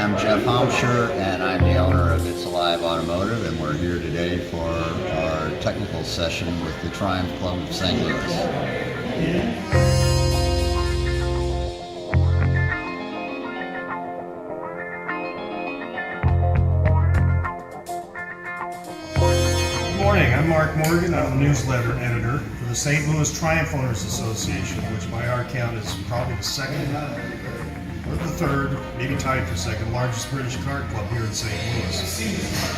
I'm Jeff Homsher, and I'm the owner of It's Alive Automotive, and we're here today for our technical session with the Triumph Club of St. Louis. Good morning, I'm Mark Morgan. I'm the newsletter editor for the St. Louis Triumph Owners Association, which by our count is probably the second or the third, maybe tied for second, largest British car club here in St. Louis.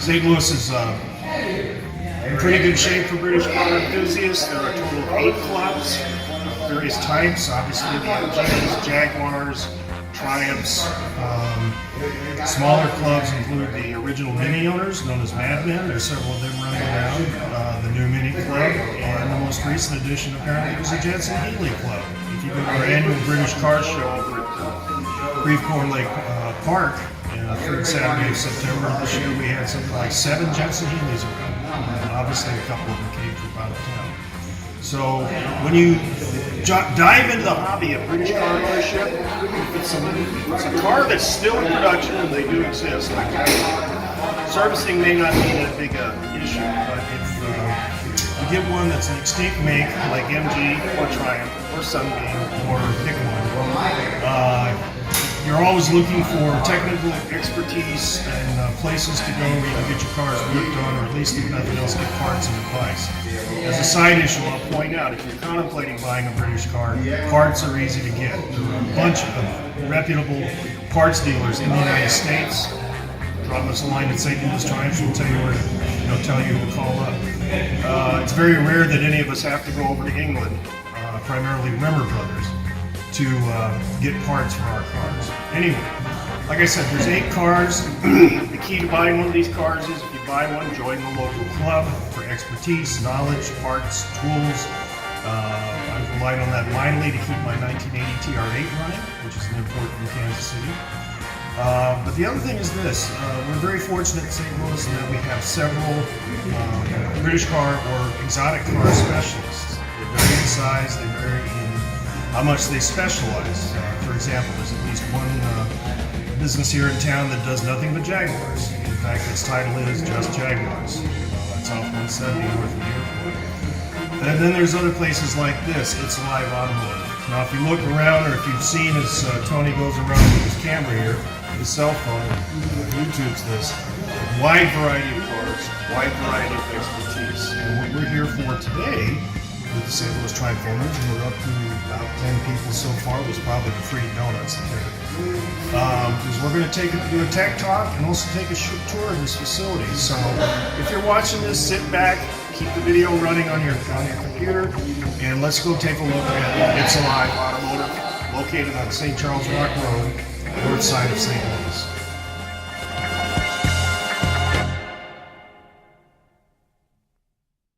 St. Louis is in pretty good shape for British car enthusiasts. There are a total of 8 clubs of various types, obviously the MGs, Jaguars, Triumphs. Smaller clubs include the original Mini owners, known as Madmen. There's several of them running around. The new Mini Club, and the most recent addition apparently was the Jensen Healy Club. If you go to our annual British Car Show over at Grieve Corn Lake Park, third Saturday of September this year, we had something like 7 Jensen Healys around. And obviously a couple of them came from out of town. So when you dive into the hobby of British car ownership, it's a car that's still in production, and they do exist. Servicing may not be that big an issue, but if you get one that's an extinct make, like MG or Triumph or Sunbeam or pick one, you're always looking for technical expertise and places to go where you can get your cars worked on, or at least if nothing else, get parts and advice. As a side issue, I'll point out, if you're contemplating buying a British car, parts are easy to get. There are a bunch of reputable parts dealers in the United States. Drop us a line at St. Louis Triumph, we'll tell you where to, tell you to call up. It's very rare that any of us have to go over to England, primarily Rimmer Brothers, to get parts for our cars. Anyway, like I said, there's 8 cars. The key to buying one of these cars is, if you buy one, join the local club for expertise, knowledge, parts, tools. I've relied on that mightily to keep my 1980 TR8 running, which is an import from Kansas City. But the other thing is this, we're very fortunate in St. Louis in that we have several British car or exotic car specialists. They vary in size, they vary in how much they specialize. For example, there's at least one business here in town that does nothing but Jaguars. In fact, its title is just Jaguars. It's off 170 north of the airport. And then there's other places like this, It's Alive Automotive. Now, if you look around, or if you've seen as Tony goes around with his camera here, his cell phone, YouTube's this, wide variety of cars, wide variety of expertise. And what we're here for today with the St. Louis Triumph Owners, and we're up to about 10 people so far. There's probably the free donuts there. Is we're going to do a tech talk and also take a tour of this facility. So if you're watching this, sit back, keep the video running on your computer, and let's go take a look at It's Alive Automotive, located on St. Charles Rock Road, north side of St. Louis.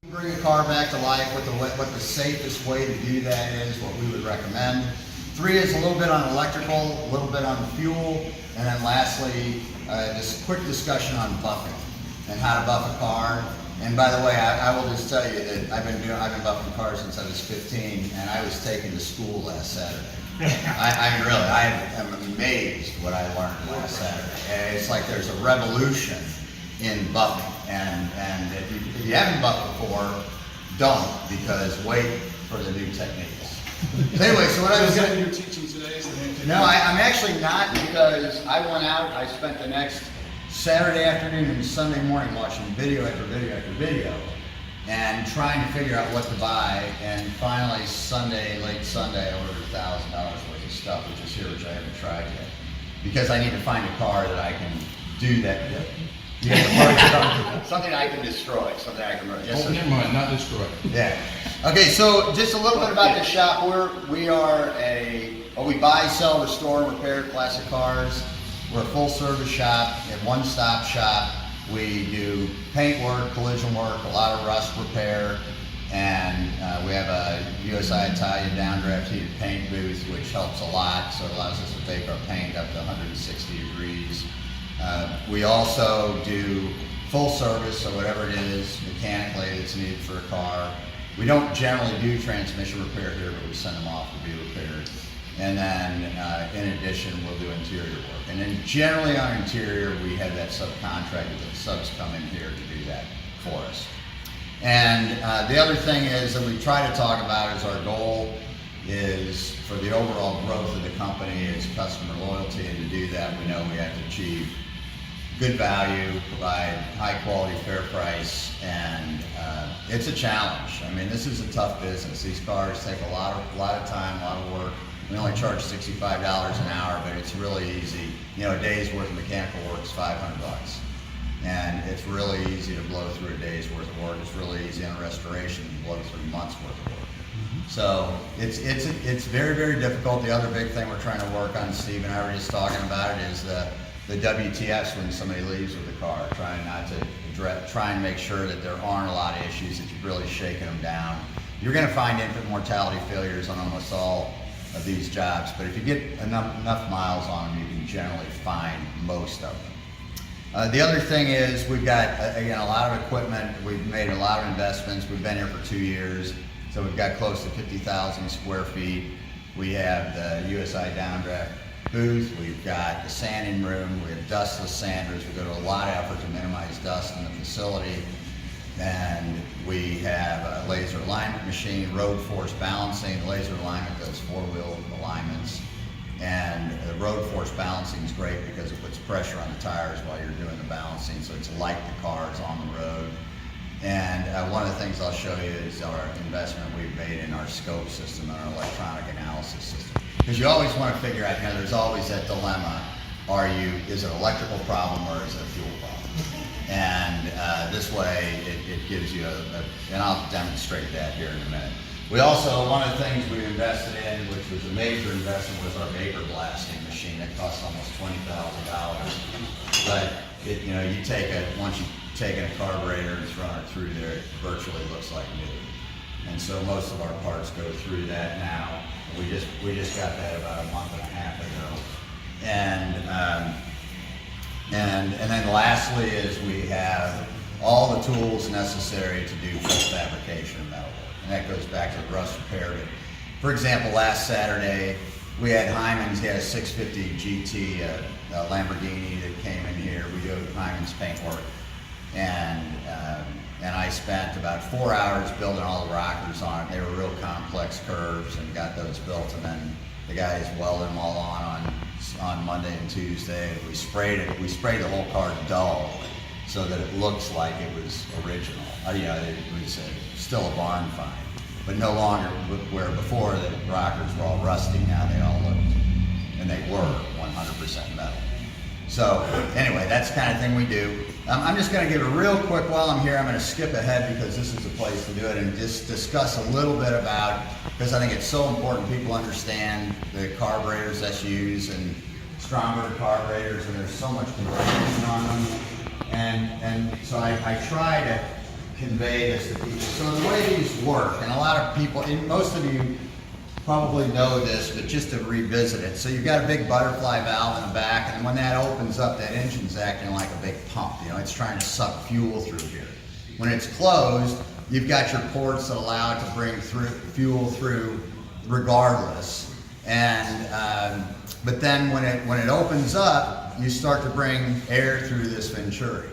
Bring a car back to life, what the safest way to do that is, what we would recommend. 3 is a little bit on electrical, a little bit on fuel, and then lastly, just a quick discussion on buffing and how to buff a car. And by the way, I will just tell you that I've been buffing cars since I was 15, and I was taken to school last Saturday. I am amazed what I learned last Saturday. And it's like there's a revolution in buffing, and if you haven't buffed before, don't, because wait for the new techniques. So anyway, so what I was going to you're teaching today is the new technique? No, I'm actually not, because I went out, I spent the next Saturday afternoon and Sunday morning watching video after video after video and trying to figure out what to buy, and finally late Sunday, I ordered $1,000 worth of stuff, which is here, which I haven't tried yet, because I need to find a car that I can do that with. Something I can destroy, something I can run. Open your mind, not destroy. Yeah. Okay, so just a little bit about the shop. We buy, sell, restore, and repair classic cars. We're a full service shop, a one-stop shop. We do paint work, collision work, a lot of rust repair, and we have a USI Italian downdraft heated paint booth, which helps a lot, so it allows us to bake our paint up to 160 degrees. We also do full service, so whatever it is mechanically that's needed for a car. We don't generally do transmission repair here, but we send them off to be repaired. And then in addition, we'll do interior work. And then generally on interior, we have that subcontractor, the subs come in here to do that for us. And the other thing is that we try to talk about is our goal is for the overall growth of the company is customer loyalty, and to do that we know we have to achieve good value, provide high quality, fair price, and it's a challenge. I mean, this is a tough business. These cars take a lot of time, a lot of work. We only charge $65 an hour, but it's really easy. You know, a day's worth of mechanical work is $500. And it's really easy to blow through a day's worth of work. It's really easy on restoration to blow through months worth of work. So it's very, very difficult. The other big thing we're trying to work on, Steve and I were just talking about it, is the WTS when somebody leaves with the car, trying not to try and make sure that there aren't a lot of issues, that you're really shaking them down. You're going to find infant mortality failures on almost all of these jobs, but if you get enough miles on them, you can generally find most of them. The other thing is we've got, again, a lot of equipment. We've made a lot of investments. We've been here for 2 years, so we've got close to 50,000 square feet. We have the USI downdraft booth. We've got the sanding room. We have dustless sanders. We go to a lot of effort to minimize dust in the facility. And we have a laser alignment machine, road force balancing. The laser alignment does four-wheel alignments. And the road force balancing is great because it puts pressure on the tires while you're doing the balancing, so it's like the cars on the road. And one of the things I'll show you is our investment we've made in our scope system and our electronic analysis system. Because you always want to figure out, you know, there's always that dilemma, is it an electrical problem or is it a fuel problem? And this way it gives you and I'll demonstrate that here in a minute. We also, one of the things we invested in, which was a major investment, was our vapor blasting machine. It cost almost $20,000. But you know, once you've taken a carburetor and thrown it through there, it virtually looks like new. And so most of our parts go through that now. We just got that about a month and a half ago. And then lastly is we have all the tools necessary to do full fabrication of metal work. And that goes back to the rust repair. But for example, last Saturday, we had Hyman's, he had a 650 GT, a Lamborghini that came in here. We do Hyman's paintwork. And I spent about 4 hours building all the rockers on it. They were real complex curves and got those built. And then the guys welded them all on Monday and Tuesday. We sprayed it. We sprayed the whole car dull so that it looks like it was original. You know, it was still a barn find, but no longer where before the rockers were all rusty. Now they all looked, and they were 100% metal. So anyway, that's the kind of thing we do. I'm just going to give a real quick, while I'm here, I'm going to skip ahead because this is the place to do it, and just discuss a little bit about, because I think it's so important people understand the carburetors that's used and stronger carburetors, and there's so much confusion on them. And so I try to convey this to people. So the way these work, and a lot of people, and most of you probably know this, but just to revisit it. So you've got a big butterfly valve in the back, and when that opens up, that engine's acting like a big pump. You know, it's trying to suck fuel through here. When it's closed, you've got your ports that allow it to bring fuel through regardless. And but then when it opens up, you start to bring air through this venturi.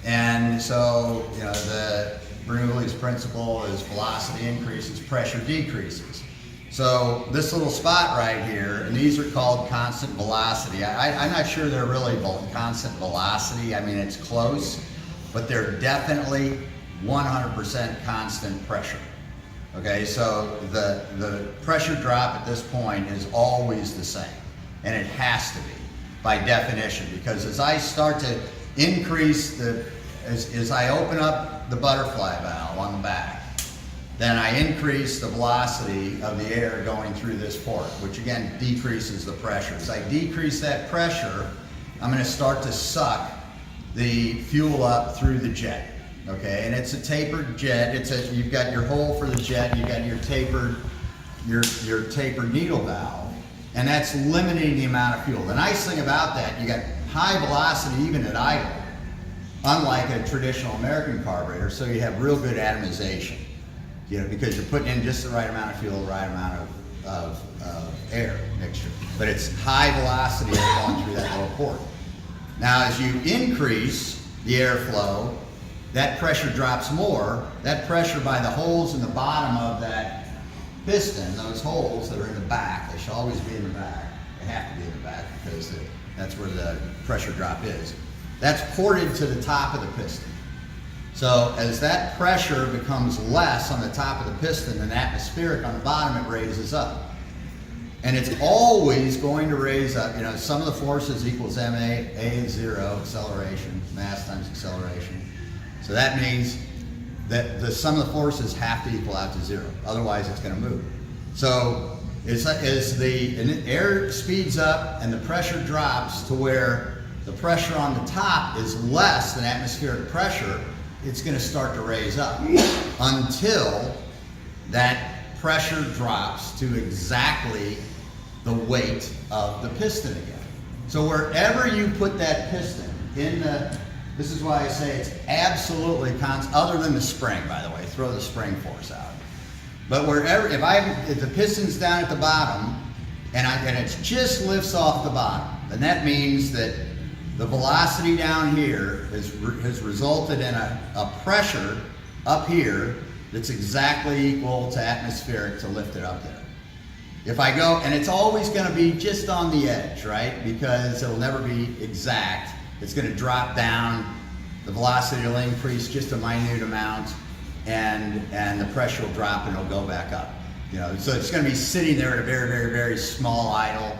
And so, you know, the Bernoulli's principle is velocity increases, pressure decreases. So this little spot right here, and these are called constant velocity. I'm not sure they're really constant velocity. I mean, it's close, but they're definitely 100% constant pressure. Okay, so the pressure drop at this point is always the same, and it has to be by definition, because as I start to increase as I open up the butterfly valve on the back, then I increase the velocity of the air going through this port, which again decreases the pressure. As I decrease that pressure, I'm going to start to suck the fuel up through the jet. Okay, and it's a tapered jet. You've got your hole for the jet, you've got your tapered needle valve, and that's limiting the amount of fuel. The nice thing about that, you got high velocity even at idle, unlike a traditional American carburetor, so you have real good atomization. You know, because you're putting in just the right amount of fuel, the right amount of of air mixture, but it's high velocity air going through that little port. Now, as you increase the airflow, that pressure drops more. That pressure by the holes in the bottom of that piston, those holes that are in the back, they should always be in the back. They have to be in the back because that's where the pressure drop is. That's ported to the top of the piston. So as that pressure becomes less on the top of the piston than atmospheric on the bottom, it raises up. And it's always going to raise up. You know, sum of the forces equals ma. A is 0, acceleration, mass times acceleration. So that means that the sum of the forces have to equal out to 0. Otherwise, it's going to move. So as the air speeds up and the pressure drops to where the pressure on the top is less than atmospheric pressure, it's going to start to raise up until that pressure drops to exactly the weight of the piston again. So wherever you put that piston in this is why I say it's absolutely constant, other than the spring, by the way, throw the spring force out. But wherever, if the piston's down at the bottom and it just lifts off the bottom, then that means that the velocity down here has resulted in a pressure up here that's exactly equal to atmospheric to lift it up there. If I go, and it's always going to be just on the edge, right? Because it'll never be exact. It's going to drop down, the velocity will increase just a minute amount, and the pressure will drop and it'll go back up. You know, so it's going to be sitting there at a very, very, very small idle.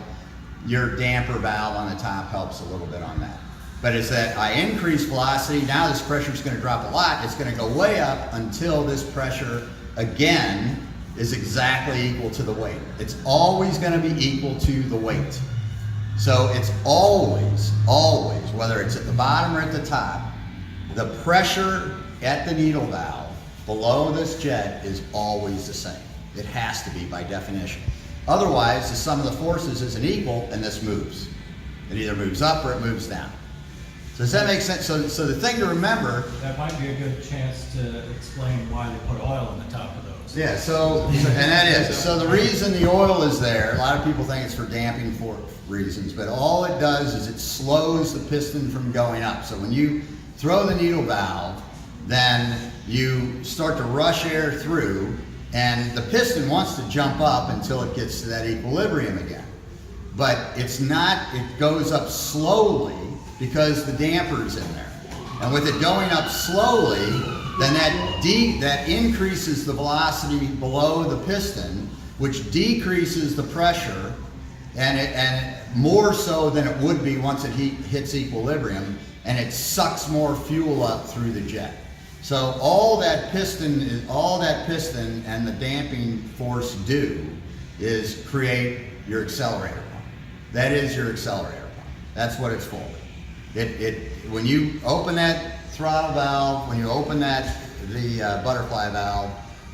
Your damper valve on the top helps a little bit on that. But as that I increase velocity, now this pressure is going to drop a lot. It's going to go way up until this pressure again is exactly equal to the weight. It's always going to be equal to the weight. So it's always, whether it's at the bottom or at the top, the pressure at the needle valve below this jet is always the same. It has to be by definition. Otherwise, the sum of the forces isn't equal and this moves. It either moves up or it moves down. So does that make sense? So the thing to remember... That might be a good chance to explain why they put oil on the top of those. Yeah, and that is. So the reason the oil is there, a lot of people think it's for damping for reasons, but all it does is it slows the piston from going up. So when you throw the needle valve, then you start to rush air through, and the piston wants to jump up until it gets to that equilibrium again. But it's not, it goes up slowly because the damper's in there. And with it going up slowly, then that increases the velocity below the piston, which decreases the pressure, and more so than it would be once it hits equilibrium, and it sucks more fuel up through the jet. So all that piston and the damping force do is create your accelerator pump. That is your accelerator pump. That's what it's for. When you open that throttle valve, when you open the butterfly valve,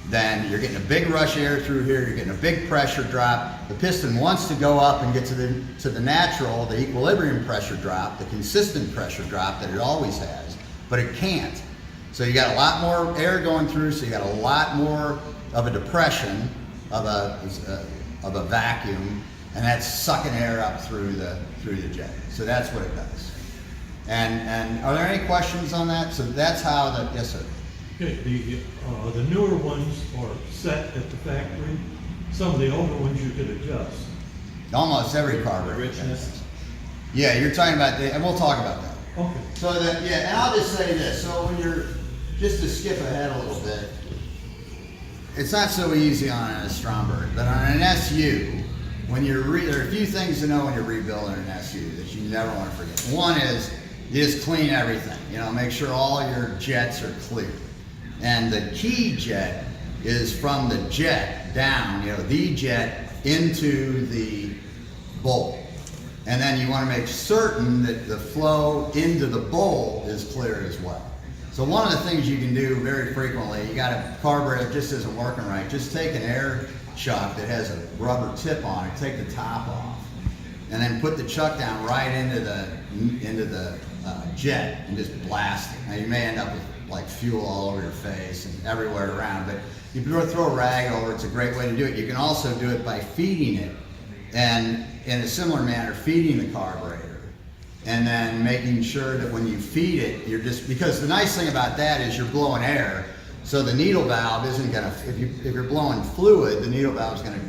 then you're getting a big rush air through here, you're getting a big pressure drop. The piston wants to go up and get to the natural, the equilibrium pressure drop, the consistent pressure drop that it always has, but it can't. So you got a lot more air going through, so you got a lot more of a depression of a vacuum, and that's sucking air up through the jet. So that's what it does. And are there any questions on that? So that's how yes sir. Okay, the newer ones are set at the factory. Some of the older ones you could adjust. Almost every carburetor. Richness. Yeah, you're talking about and we'll talk about that. Okay. So and I'll just say this. So when you're, just to skip ahead a little bit, it's not so easy on a Stromberg, but on an SU, when there are a few things to know when you're rebuilding an SU that you never want to forget. One is you just clean everything. You know, make sure all your jets are clear. And the key jet is from the jet down, you know, the jet into the bowl. And then you want to make certain that the flow into the bowl is clear as well. So one of the things you can do very frequently, you got a carburetor that just isn't working right, just take an air chuck that has a rubber tip on it, take the top off, and then put the chuck down right into the jet and just blast it. Now you may end up with like fuel all over your face and everywhere around, but You throw a rag over, it's a great way to do it. You can also do it by feeding it, and in a similar manner, feeding the carburetor. And then making sure that when you feed it, because the nice thing about that is you're blowing air, so the needle valve isn't gonna, if you're blowing fluid, the needle valve is gonna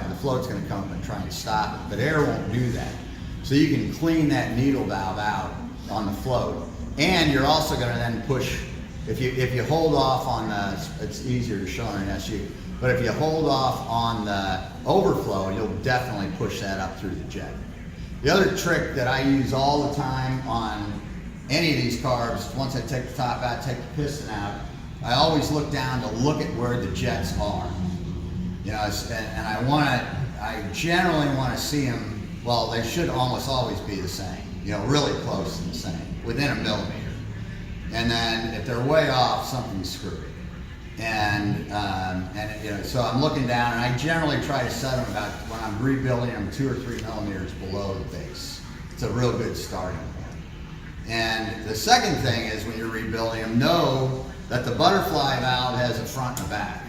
the float's gonna come up and try and stop it, but air won't do that. So you can clean that needle valve out on the float. And you're also gonna then push, if you hold off on it's easier to show on an SU, but if you hold off on the overflow, you'll definitely push that up through the jet. The other trick that I use all the time on any of these carbs, once I take the top out, take the piston out, I always look down to look at where the jets are. You know, and I generally want to see them, well, they should almost always be the same, you know, really close to the same, within a millimeter. And then if they're way off, something's screwy. And you know, so I'm looking down, and I generally try to set them about, when I'm rebuilding them, 2 or 3 millimeters below the base. It's a real good starting point. And the second thing is, when you're rebuilding them, know that the butterfly valve has a front and a back.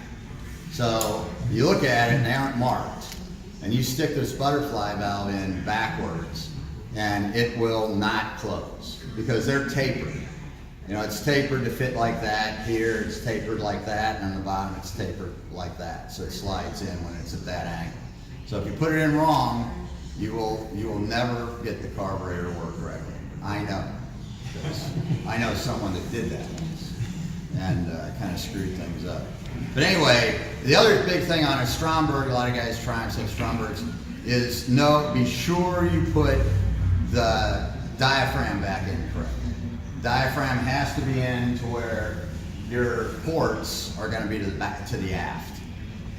So you look at it and they aren't marked, and you stick this butterfly valve in backwards, and it will not close because they're tapered. You know, it's tapered to fit like that. Here it's tapered like that, and on the bottom it's tapered like that. So it slides in when it's at that angle. So if you put it in wrong, you will never get the carburetor to work correctly. I know, because I know someone that did that once, and kind of screwed things up. But anyway, the other big thing on a Stromberg, a lot of guys try and say Strombergs, is be sure you put the diaphragm back in correctly. Diaphragm has to be in to where your ports are going to be to the aft,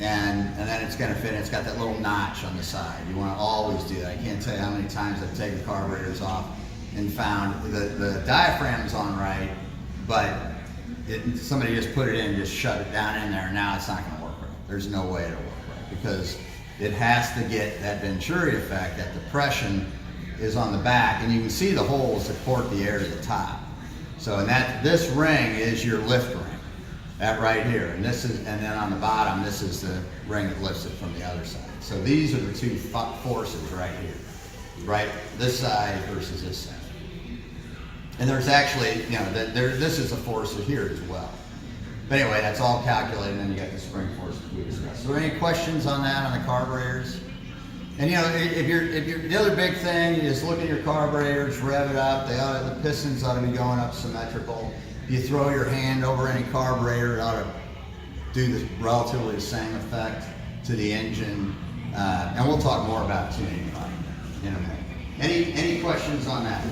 and then it's going to fit. It's got that little notch on the side. You want to always do that. I can't tell you how many times I've taken carburetors off and found the diaphragm's on right, but somebody just put it in, just shut it down in there, and now it's not going to work right. There's no way it'll work right, because it has to get that Venturi effect, that depression is on the back, and you can see the holes support the air to the top. So this ring is your lift ring, that right here, and then on the bottom, this is the ring that lifts it from the other side. So these are the two forces right here, right? This side versus this side. And there's actually, you know, this is a force here as well. But anyway, that's all calculated, and then you got the spring force we discussed. So, are there any questions on that, on the carburetors? And you know, if you're the other big thing is look at your carburetors, rev it up. The pistons ought to be going up symmetrical. If you throw your hand over any carburetor, it ought to do relatively the same effect to the engine. And we'll talk more about tuning in a minute. Any questions on that?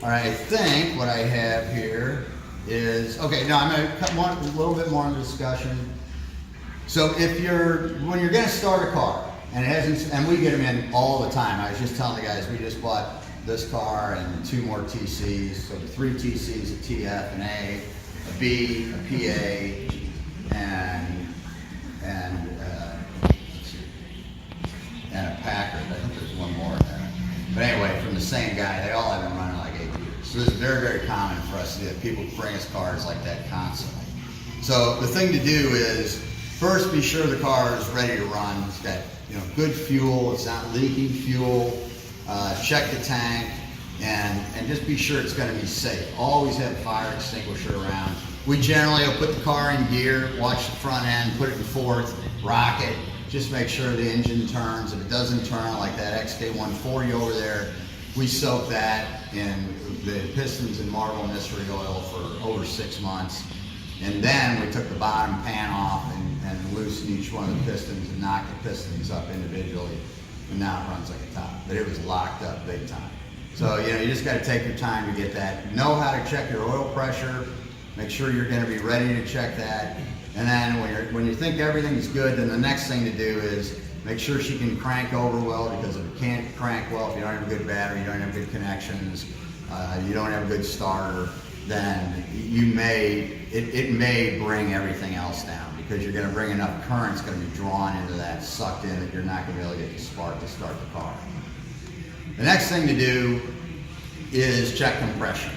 All right, I think what I have here is, okay, now I'm going to cut a little bit more into discussion. So when you're going to start a car, and it hasn't, and we get them in all the time. I was just telling the guys, we just bought this car and 2 more TCs, so 3 TCs, a TF, an A, a B, a PA, and a Packard. I think there's one more in there. But anyway, from the same guy, they all have been running like 8 years. So this is very, very common for us to do that. People bring us cars like that constantly. So the thing to do is, first be sure the car is ready to run. It's got, you know, good fuel, it's not leaking fuel. Check the tank, and just be sure it's going to be safe. Always have a fire extinguisher around. We generally will put the car in gear, watch the front end, put it in fourth, rock it, just make sure the engine turns. If it doesn't turn, like that XK140 over there, we soak that in the pistons in Marble mystery oil for over 6 months. And then we took the bottom pan off and loosened each one of the pistons and knocked the pistons up individually. And now it runs like a top. But it was locked up big time. So, you know, you just got to take your time to get that. Know how to check your oil pressure. Make sure you're going to be ready to check that. And then when you think everything's good, then the next thing to do is make sure she can crank over well, because if it can't crank well, if you don't have a good battery, you don't have good connections, you don't have a good starter, then it may bring everything else down, because you're going to bring enough current's going to be drawn into that, sucked in, that you're not going to be able to get the spark to start the car. The next thing to do is check compression.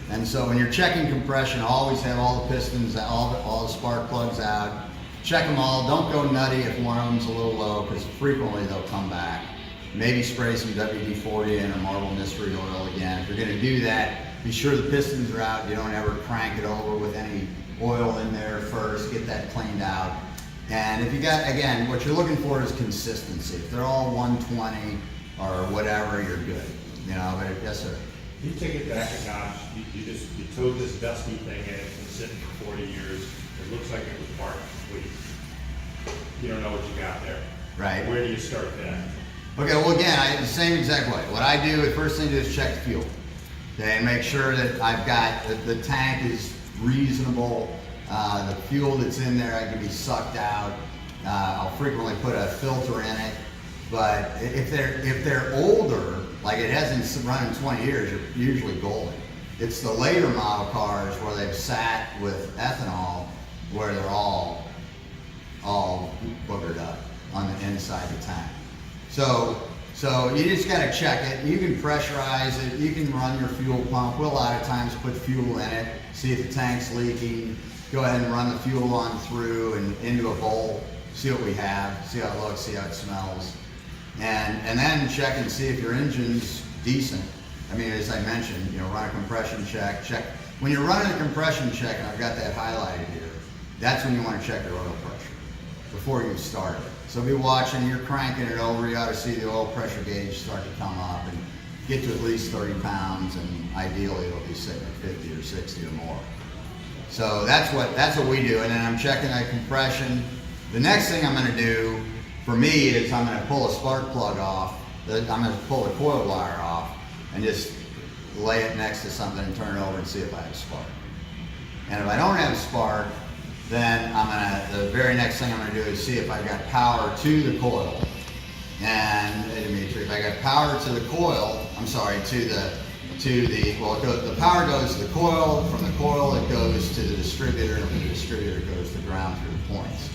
And so when you're checking compression, always have all the pistons, all the spark plugs out. Check them all. Don't go nutty if one of them's a little low, because frequently they'll come back. Maybe spray some WD-40 in or Marble Mystery Oil again. If you're going to do that, be sure the pistons are out. You don't ever crank it over with any oil in there first. Get that cleaned out. And if you got, again, what you're looking for is consistency. If they're all 120 or whatever, you're good. You know, but yes, sir. You take it back a notch, you towed this dusty thing in, it's been sitting for 40 years, it looks like it was parked complete. You don't know what you got there. Right. Where do you start then? Okay, well again, the same exact way. What I do, the first thing to do is check the fuel. Okay, and make sure that I've got, the tank is reasonable, the fuel that's in there I can be sucked out. I'll frequently put a filter in it. But if they're older, like it hasn't run in 20 years, you're usually golden. It's the later model cars where they've sat with ethanol, where they're all boogered up on the inside of the tank. So you just got to check it. You can pressurize it. You can run your fuel pump. We'll a lot of times put fuel in it, see if the tank's leaking. Go ahead and run the fuel on through and into a bowl. See what we have. See how it looks. See how it smells. And then check and see if your engine's decent. I mean, as I mentioned, you know, run a compression check. When you're running a compression check, and I've got that highlighted here, that's when you want to check your oil pressure before you start it. So be watching, you're cranking it over, you ought to see the oil pressure gauge start to come up and get to at least 30 pounds, and ideally it'll be sitting at 50 or 60 or more. So that's what we do, and then I'm checking that compression. The next thing I'm going to do for me is I'm going to pull a spark plug off. I'm going to pull the coil wire off and just lay it next to something and turn it over and see if I have a spark. And if I don't have a spark, then the very next thing I'm going to do is see if I've got power to the coil. And Dimitri, if I got power to the coil, the power goes to the coil. From the coil, it goes to the distributor, and from the distributor, it goes to ground through the points.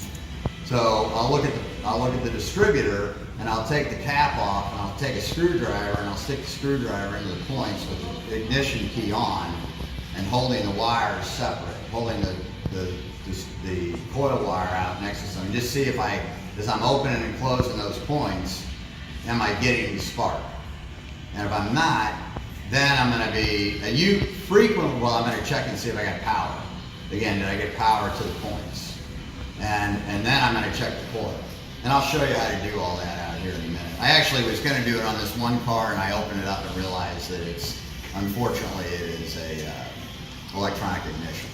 So I'll look at the distributor, and I'll take the cap off, and I'll take a screwdriver, and I'll stick the screwdriver into the points with the ignition key on, and holding the wires separate, holding the coil wire out next to something. Just see if as I'm opening and closing those points, am I getting the spark? And if I'm not, then I'm going to be, I'm going to check and see if I got power. Again, did I get power to the points? And then I'm going to check the coil. And I'll show you how to do all that out here in a minute. I actually was going to do it on this one car, and I opened it up and realized that unfortunately, it is a electronic ignition.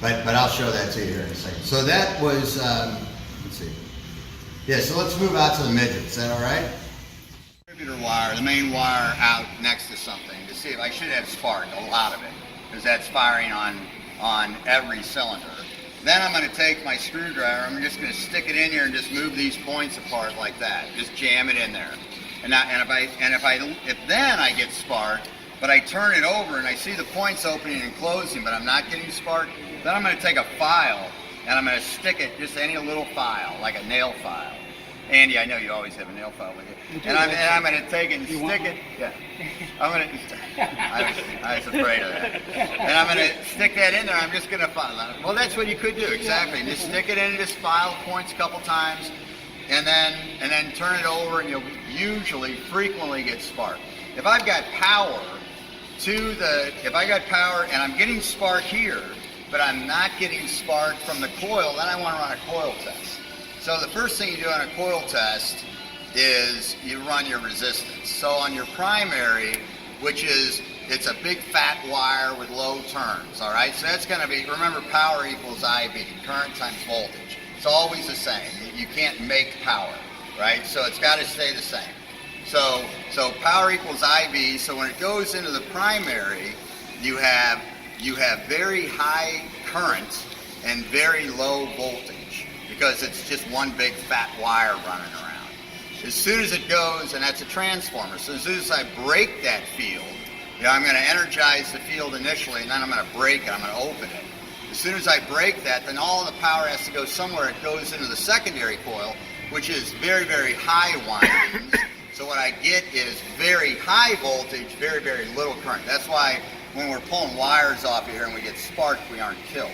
But I'll show that to you here in a second. So that was, let's see. Yeah, so let's move out to the midget. Is that all right? Distributor wire, the main wire out next to something to see if I should have spark, a lot of it, because that's firing on every cylinder. Then I'm going to take my screwdriver, I'm just going to stick it in here and just move these points apart like that. Just jam it in there. If then I get spark, but I turn it over and I see the points opening and closing, but I'm not getting spark, then I'm going to take a file and I'm going to stick it, just any little file, like a nail file. Andy, I know you always have a nail file with you. And I'm going to take it and stick it. Yeah. I was afraid of that. And I'm going to stick that in there. I'm just going to file. Well, that's what you could do, exactly. Just stick it in, just file points a couple times, and then turn it over, and you'll frequently get spark. If I've got power and I'm getting spark here, but I'm not getting spark from the coil, then I want to run a coil test. So the first thing you do on a coil test is you run your resistance. So on your primary, it's a big fat wire with low turns, all right? So that's going to be, remember, power equals IV, current times voltage. It's always the same. You can't make power, right? So it's got to stay the same. So power equals IV, so when it goes into the primary, you have very high current and very low voltage, because it's just one big fat wire running around. As soon as it goes, and that's a transformer, so as soon as I break that field, I'm going to energize the field initially, and then I'm going to break it, I'm going to open it. As soon as I break that, then all the power has to go somewhere. It goes into the secondary coil, which is very, very high windings. So what I get is very high voltage, very, very little current. That's why when we're pulling wires off of here and we get sparked, we aren't killed.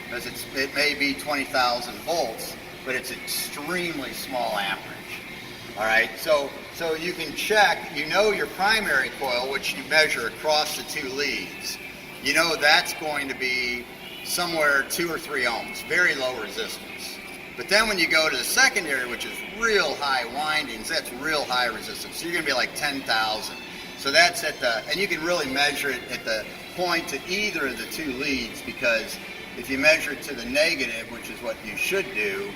Because it may be 20,000 volts, but it's extremely small amperage. All right, so you can check, you know your primary coil, which you measure across the two leads. You know that's going to be somewhere 2 or 3 ohms, very low resistance. But then when you go to the secondary, which is real high windings, that's real high resistance. So you're gonna be like 10,000. So that's at the, and you can really measure it at the point to either of the two leads, because if you measure it to the negative, which is what you should do,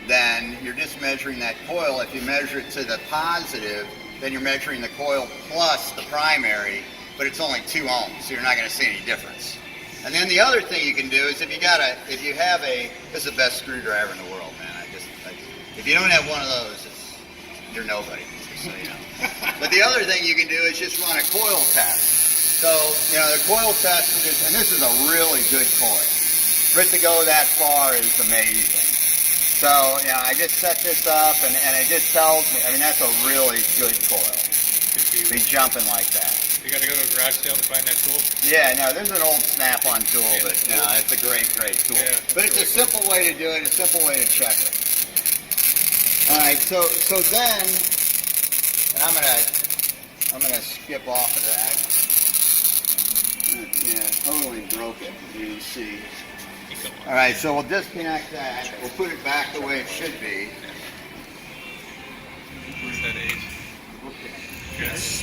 then you're just measuring that coil. If you measure it to the positive, then you're measuring the coil plus the primary, but it's only 2 ohms, so you're not gonna see any difference. And then the other thing you can do is if you have a, this is the best screwdriver in the world, man. If you don't have one of those, you're nobody, just so you know. But the other thing you can do is just run a coil test. So, you know, the coil test, and this is a really good coil. For it to go that far is amazing. So, you know, I just set this up and it just tells me, I mean, that's a really good coil. Be jumping like that. You gotta go to a garage sale to find that tool? Yeah, no, there's an old Snap-on tool, but no, it's a great tool. Yeah, but it's a simple way to do it, a simple way to check it. All right, so then, and I'm gonna skip off of that. Yeah, totally broke it, as you can see. All right, so we'll disconnect that. We'll put it back the way it should be. Where's that age? Yes.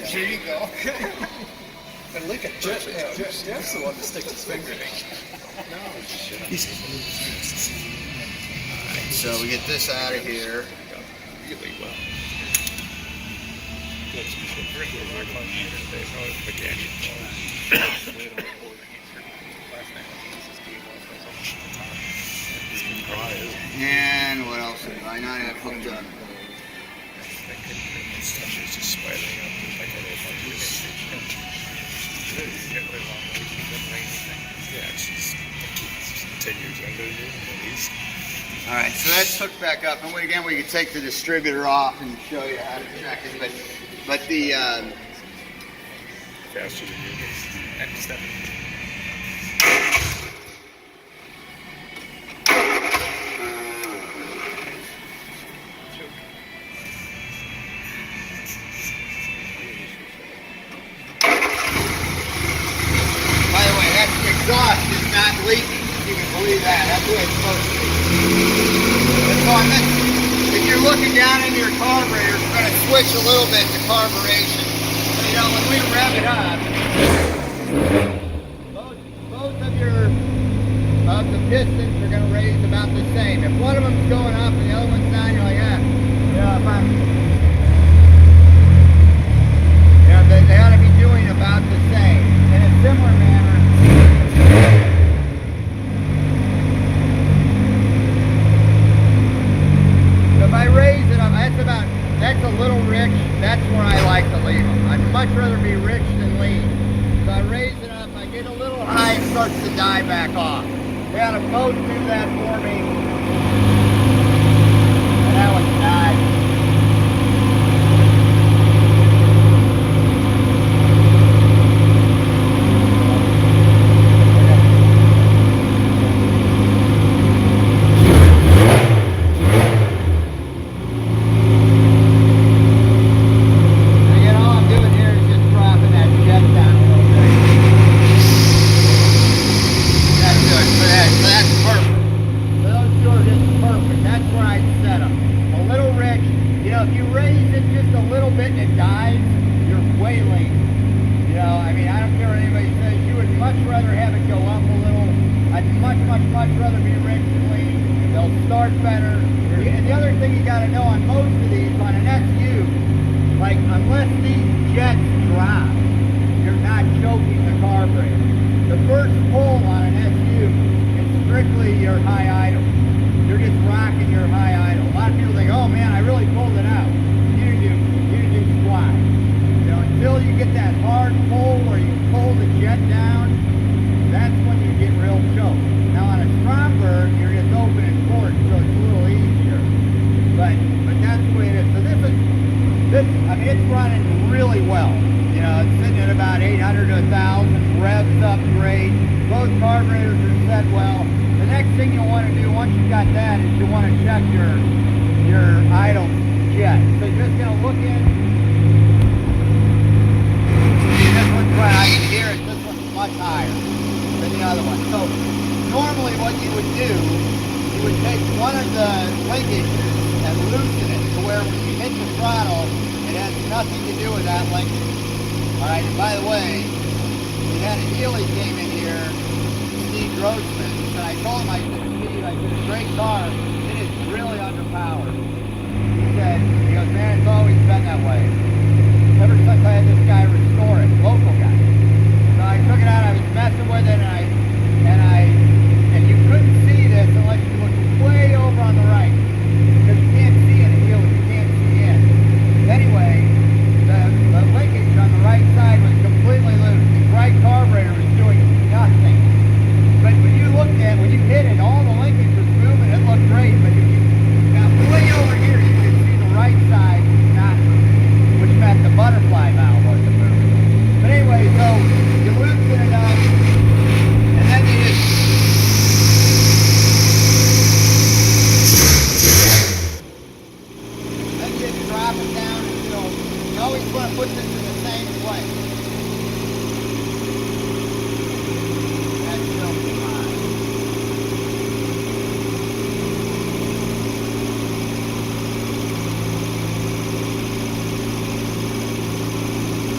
Here you go. And look at Jeff's the one that sticks his finger in. Alright, so we get this out of here. Really well. And what else did I not have hooked up? Alright, so that's hooked back up, and again we can take the distributor off and show you how to check it, but the Faster than you. And step. exhaust is not leaking, if you can believe that. That's the way it's supposed to be. And so if you're looking down into your carburetor, it's going to switch a little bit to carburation. So, you know, when we rev it up, both of the pistons are going to raise about the same. If one of them's going up and the other one's down, you're like, yeah, you know, if I'm, you know, they ought to be doing about the same. In a similar manner, so if I raise it up, that's a little rich, that's where I like to leave them. I'd much rather be rich than lean. So I raise it up, I get a little high, it starts to die back off. They ought to both do that for me. And that one's died. to 1,000, revs up great. Both carburetors are set well. The next thing you'll want to do once you've got that is you want to check your idle jet. So you're just going to look in. See, this one's right. I can hear it. This one's much higher than the other one. So normally what you would do, you would take one of the linkages and loosen it to where when you hit the throttle, it has nothing to do with that linkage. Alright, and by the way, we had a Healy came in here, Steve Grossman, and I told him, I said, Steve, I said, it's a great car, it is really underpowered. He goes, man, it's always been that way. Ever since I had this guy restore it, local guy. So I took it out, I was messing with it, and you couldn't see this unless you looked way over on the right. Because you can't see in a Healy, you can't see in. Anyway, the linkage on the right side was completely loose. The right carburetor was doing nothing. But when you hit it, all the linkage was moving, it looked great. But if you got way over here, you could see the right side not moving, which meant the butterfly valve wasn't moving. But anyway, so you loosen it up, and then you just drop it down, and you always want to put this in the same place. That's filthy fine.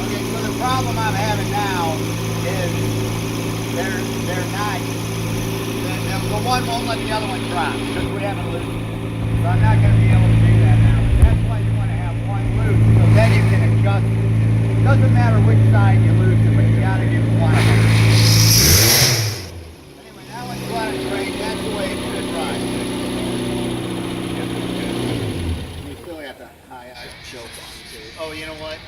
Okay, so the problem I'm having now is they're not, the one won't let the other one drop because we haven't loosened it. So I'm not going to be able to do that now. That's why you want to have one loose, so then you can adjust it. It doesn't matter which side you loosen, but you got to do one. Anyway, now let's go out and straight. That's the way it should run. You still have to high choke on too. Oh, you know what?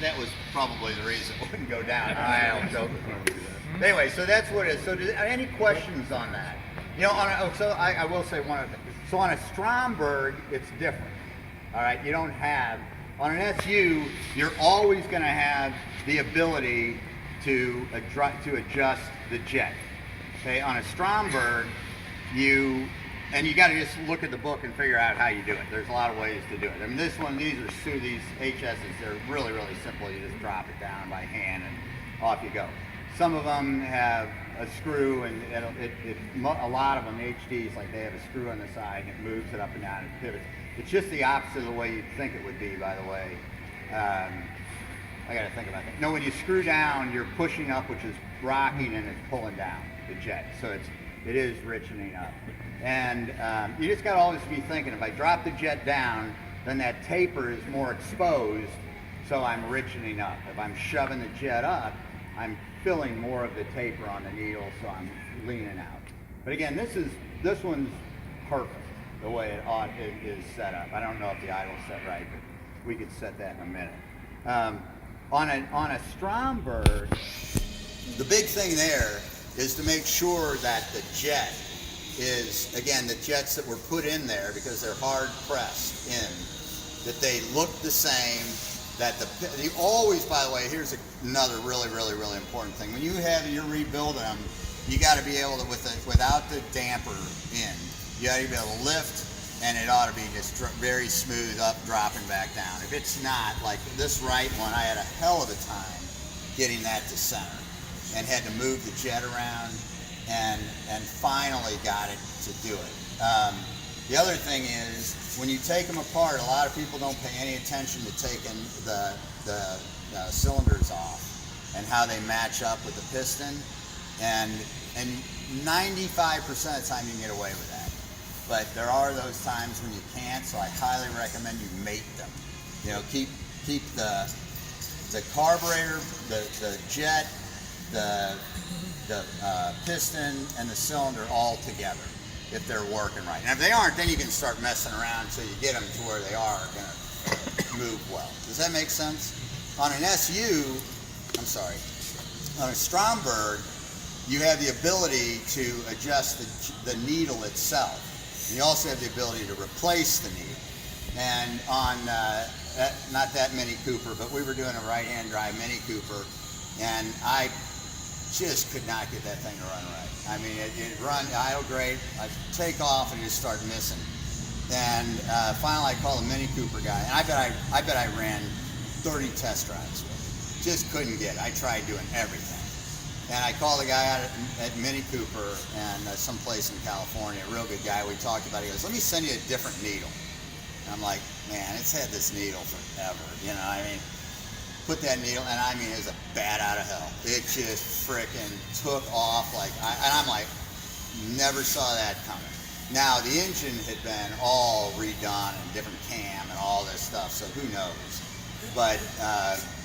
That was probably the reason it wouldn't go down. I don't choke. Anyway, so that's what it is. So, any questions on that? I will say one other thing. So on a Stromberg, it's different. All right, you don't have, on an SU, you're always going to have the ability to adjust the jet. Okay, on a Stromberg, you got to just look at the book and figure out how you do it. There's a lot of ways to do it. I mean, these HSs, they're really, really simple. You just drop it down by hand and off you go. Some of them have a screw, and a lot of them, HDs, like they have a screw on the side and it moves it up and down and pivots. It's just the opposite of the way you'd think it would be, by the way. I got to think about that. No, when you screw down, you're pushing up, which is rocking, and it's pulling down the jet. So it is richening up. And you just got to always be thinking, if I drop the jet down, then that taper is more exposed, so I'm richening up. If I'm shoving the jet up, I'm filling more of the taper on the needle, so I'm leaning out. But again, this one's perfect the way it is set up. I don't know if the idle's set right, but we could set that in a minute. On a Stromberg, the big thing there is to make sure that the jet is, again, the jets that were put in there, because they're hard pressed in, that they look the same. That you always, by the way, here's another really, really, really important thing. When you're rebuilding them, you got to be able to, without the damper in, you got to be able to lift, and it ought to be just very smooth up, dropping back down. If it's not, like this right one, I had a hell of a time getting that to center, and had to move the jet around, and finally got it to do it. The other thing is, when you take them apart, a lot of people don't pay any attention to taking the cylinders off and how they match up with the piston. And 95% of the time you can get away with that. But there are those times when you can't, so I highly recommend you mate them. Keep the carburetor, the jet, the piston, and the cylinder all together, if they're working right. And if they aren't, then you can start messing around until you get them to where they are going to move well. Does that make sense? On an on a Stromberg, you have the ability to adjust the needle itself. And you also have the ability to replace the needle. And on not that Mini Cooper, but we were doing a right-hand drive Mini Cooper, and I just could not get that thing to run right. I mean, it run idle great. I take off and just start missing. And finally, I called a Mini Cooper guy, and I bet I ran 30 test drives with it. Just couldn't get it. I tried doing everything. And I called a guy out at Mini Cooper and someplace in California, a real good guy. We talked about it. He goes, "Let me send you a different needle." And I'm like, "Man, it's had this needle forever." You know, I mean, put that needle, and I mean, it was a bat out of hell. It just frickin' took off and I'm like, never saw that coming. Now, the engine had been all redone and different cam and all this stuff, so who knows. But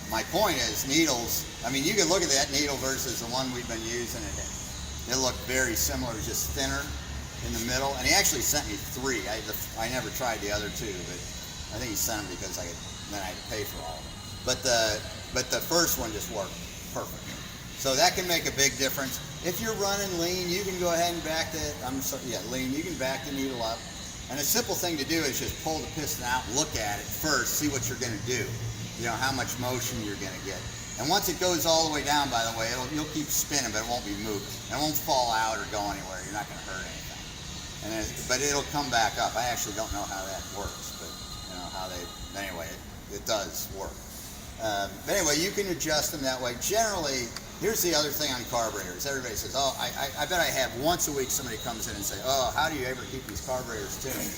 my point is, needles, I mean, you can look at that needle versus the one we've been using, and it looked very similar, just thinner in the middle. And he actually sent me 3. I never tried the other 2, but I think he sent them because then I had to pay for all of them. But the first one just worked perfect. So that can make a big difference. If you're running lean, you can go ahead and lean. You can back the needle up. And a simple thing to do is just pull the piston out, look at it first, see what you're going to do. You know, how much motion you're going to get. And once it goes all the way down, by the way, you'll keep spinning, but it won't be moving. It won't fall out or go anywhere. You're not going to hurt anything. But it'll come back up. I actually don't know how that works, but you know anyway, it does work. But anyway, you can adjust them that way. Generally, here's the other thing on carburetors. Everybody says, "Oh, I bet I have once a week somebody comes in and say, 'Oh, how do you ever keep these carburetors tuned?'"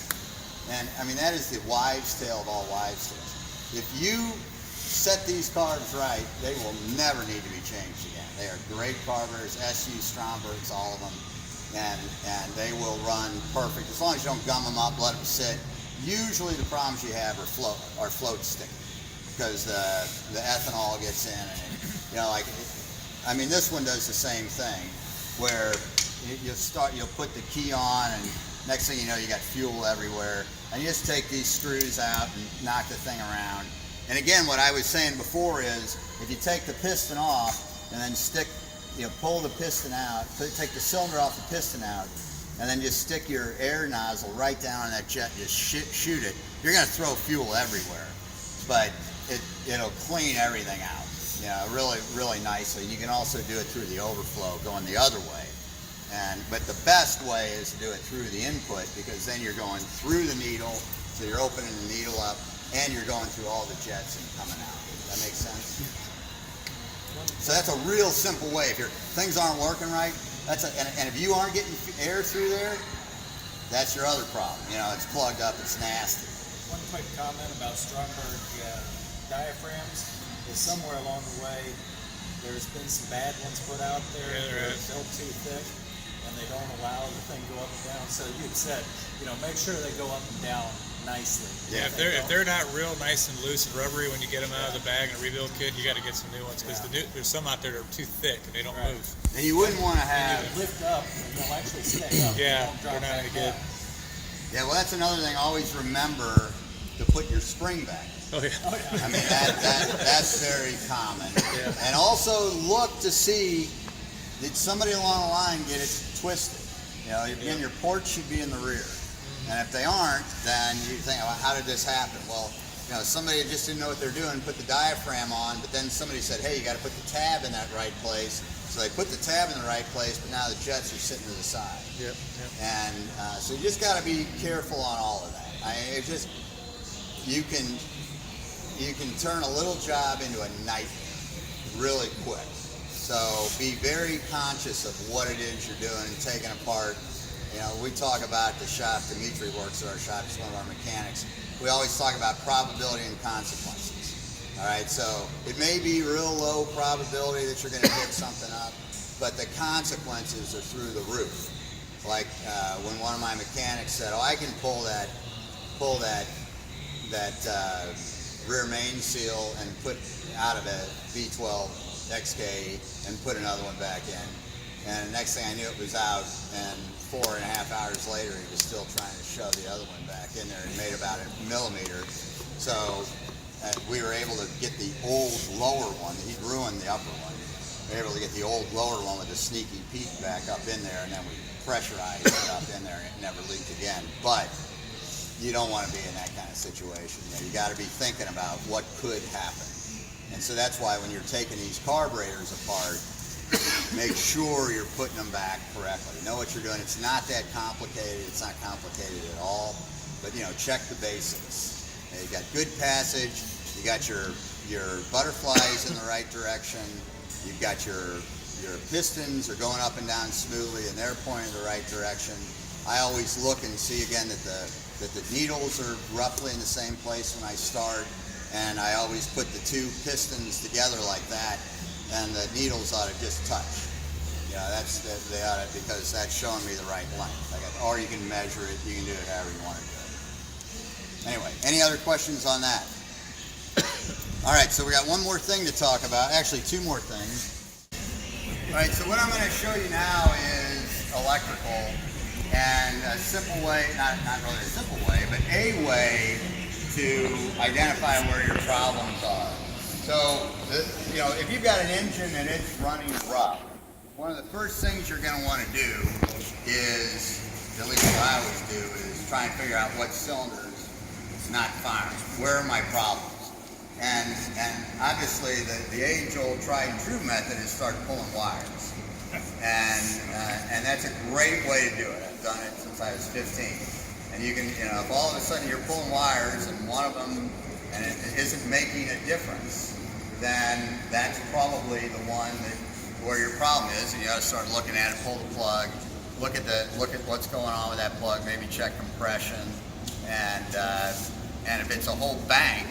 And I mean, that is the wives' tale of all wives' tales. If you set these carbs right, they will never need to be changed again. They are great carburetors, SU, Strombergs, all of them, and they will run perfect as long as you don't gum them up, let them sit. Usually, the problems you have are float sticking, because the ethanol gets in, and I mean, this one does the same thing, where you'll put the key on, and next thing you know, you got fuel everywhere, and you just take these screws out and knock the thing around. And again, what I was saying before is, if you take the piston off and then pull the piston out, take the cylinder off the piston out, and then just stick your air nozzle right down on that jet, and just shoot it, you're going to throw fuel everywhere. But it'll clean everything out, you know, really, really nicely. You can also do it through the overflow going the other way. But the best way is to do it through the input, because then you're going through the needle, so you're opening the needle up, and you're going through all the jets and coming out. Does that make sense? So that's a real simple way. If things aren't working right, and if you aren't getting air through there, that's your other problem. You know, it's plugged up, it's nasty. One quick comment about Stromberg diaphragms is somewhere along the way there's been some bad ones put out there. They're built too thick and they don't allow the thing to go up and down. So you said, you know, make sure they go up and down nicely. Yeah, if they're not real nice and loose and rubbery when you get them out of the bag in a rebuild kit, you got to get some new ones, because there's some out there that are too thick and they don't move. And you wouldn't want to have Lift up and they'll actually stay up. Yeah, They won't drop they're not back any good. down. Yeah, well, that's another thing. Always remember to put your spring back. Oh yeah. I mean, that's very common. And also look to see, did somebody along the line get it twisted? You know, again, your ports should be in the rear. And if they aren't, then you think, well, how did this happen? Well, you know, somebody just didn't know what they're doing, put the diaphragm on, but then somebody said, hey, you got to put the tab in that right place. So they put the tab in the right place, but now the jets are sitting to the side. Yep. And so you just got to be careful on all of that. You can turn a little job into a nightmare really quick. So be very conscious of what it is you're doing and taking apart. You know, we talk about the shop, Dimitri works at our shop, he's one of our mechanics. We always talk about probability and consequences. All right, so it may be real low probability that you're going to hit something up, but the consequences are through the roof. Like when one of my mechanics said, "Oh, I can pull that rear main seal and put out of a V12 XK and put another one back in," and the next thing I knew, it was out, and 4.5 hours later, he was still trying to shove the other one back in there and made about a millimeter. So we were able to get the old lower one. He'd ruined the upper one. We were able to get the old lower one with the sneaky peak back up in there, and then we pressurized it up in there, and it never leaked again. But you don't want to be in that kind of situation. You know, you got to be thinking about what could happen. And so that's why when you're taking these carburetors apart, make sure you're putting them back correctly. Know what you're doing. It's not that complicated. It's not complicated at all. But you know, check the basics. You got good passage. You got your butterflies in the right direction. You've got your pistons are going up and down smoothly, and they're pointing the right direction. I always look and see again that the needles are roughly in the same place when I start, and I always put the two pistons together like that, and the needles ought to just touch. Yeah, they ought to, because that's showing me the right length. Or you can measure it. You can do it however you want to do it. Anyway, any other questions on that? All right, so we got one more thing to talk about. Actually, two more things. All right, so what I'm going to show you now is electrical, and a simple way, not really a simple way, but a way to identify where your problems are. So, you know, if you've got an engine and it's running rough, one of the first things you're going to want to do is, at least what I always do, is try and figure out what cylinders it's not firing. Where are my problems? And obviously the age-old tried and true method is start pulling wires. And that's a great way to do it. I've done it since I was 15. And you can, you know, if all of a sudden you're pulling wires and one of them, and it isn't making a difference, then that's probably the one where your problem is, and you got to start looking at it, pull the plug, look at what's going on with that plug, maybe check compression, and if it's a whole bank,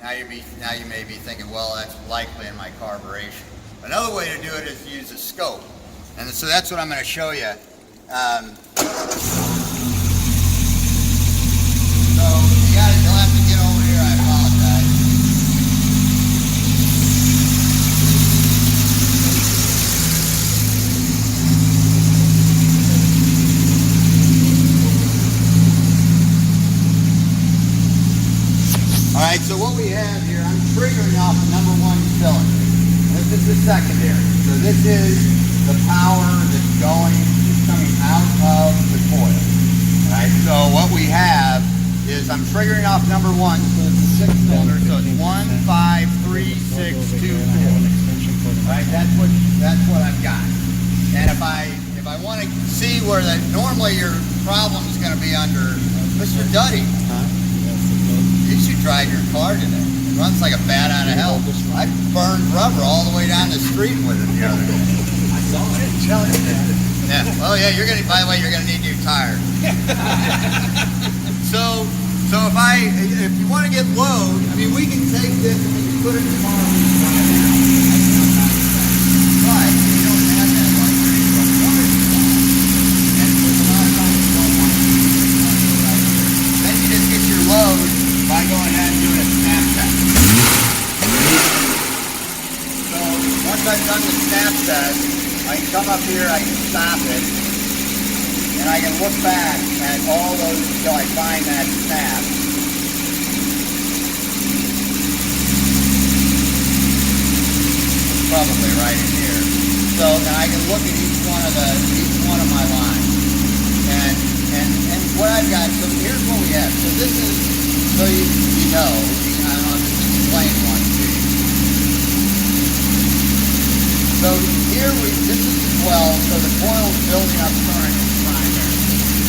now you may be thinking, well, that's likely in my carburation. Another way to do it is to use a scope, and so that's what I'm going to show you. So you'll have to get over here. I apologize. All right, so what we have here, I'm triggering off the number one cylinder. This is the secondary. So this is the power that's coming out of the coil. All right, so what we have is I'm triggering off number one, so it's a 6-cylinder, so it's 1, 5, 3, 6, 2, 4. All right, that's what I've got. And if I want to see where normally your problem is going to be under Mr. Duddy. You should drive your car today. It runs like a bat out of hell. I burned rubber all the way down the street with it the other day. I saw it. Yeah. Oh yeah. By the way, you're gonna need new tires. So if you want to get load, I mean, we can take this and we can put it tomorrow. But you don't have that luxury. You don't want it to stop. And there's a lot of times you don't want it to stop. Then you just get your load by going ahead and doing a snap test. So once I've done the snap test, I can come up here, I can stop it, and I can look back at all those until I find that snap. It's probably right in here. So then I can look at each one of my lines. And what I've got, so here's what we have. So this is, so you know, I'll just explain one to you. So here this is the 12, so the coil is building up current in primary,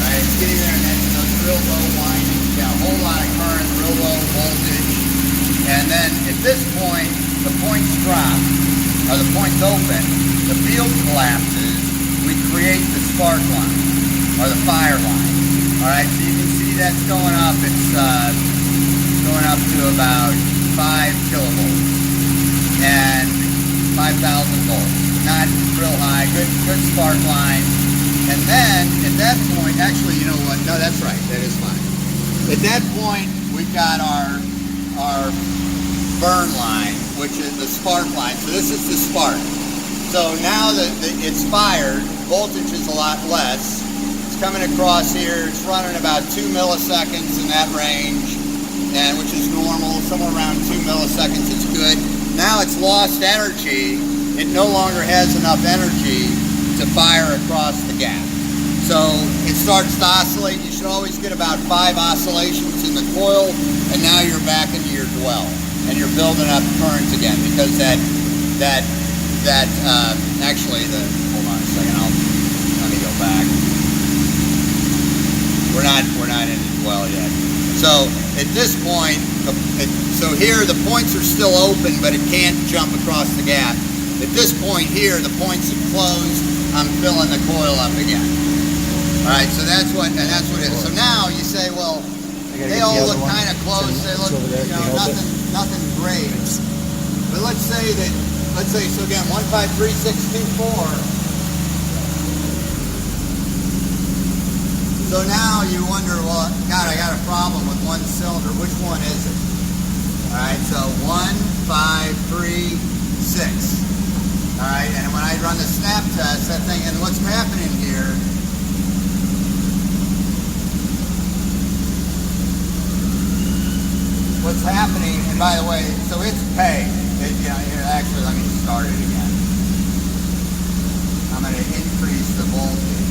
right? It's getting there, and then those real low windings, you got a whole lot of current, real low voltage, and then at this point, the points drop, or the points open, the field collapses, we create the spark line, or the fire line. All right, so you can see that's going up. It's going up to about 5 kilovolts and 5,000 volts. Not real high, good spark line. And then at that point, actually, you know what? No, that's right. That is fine. At that point, we've got our burn line, which is the spark line. So this is the spark. So now that it's fired, voltage is a lot less. Coming across here, it's running about 2 milliseconds in that range, and which is normal, somewhere around 2 milliseconds, it's good. Now it's lost energy, it no longer has enough energy to fire across the gap. So it starts to oscillate. You should always get about 5 oscillations in the coil, and now you're back into your dwell. and you're building up currents again because actually hold on a second, let me go back. We're not in it well yet. So at this point, so here the points are still open, but it can't jump across the gap. At this point here, the points have closed. I'm filling the coil up again. All right, so that's what it is. So now you say, well, they all look kind of close. They look, nothing great. But let's say so again, 1, 5, 3, 6, 2, 4. So now you wonder, well, God, I got a problem with one cylinder. Which one is it? All right, so 1, 5, 3, 6. All right, and when I run the snap test, that thing, and what's happening here, and by the way, so it's pegged. Here, actually, let me start it again. I'm going to increase the voltage.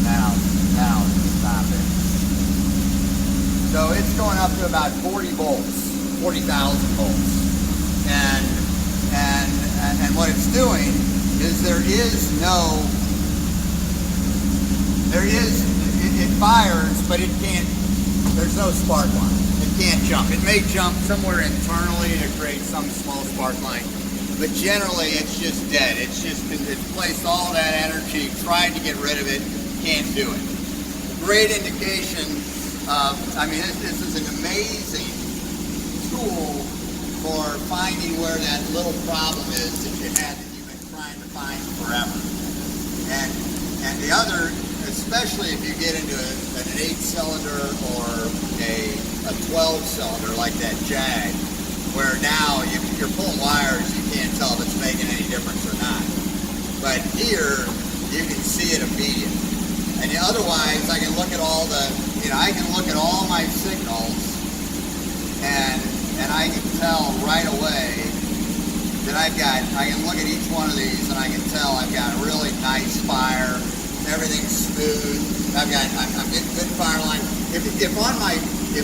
Now stop it. So it's going up to about 40 volts. 40,000 volts, and what it's doing is it fires, but it can't. There's no spark line. It can't jump. It may jump somewhere internally to create some small spark line, but generally it's just dead. It's placed all that energy, tried to get rid of it, can't do it. Great indication of. I mean, this is an amazing tool for finding where that little problem is that you've been trying to find forever. And the other, especially if you get into an 8-cylinder or a 12-cylinder like that Jag, where now you're pulling wires, you can't tell if it's making any difference or not. But here, you can see it immediately. And otherwise, I can look at all my signals and I can tell right away that I can look at each one of these and I can tell I've got a really nice fire, everything's smooth, I'm getting good fire line. If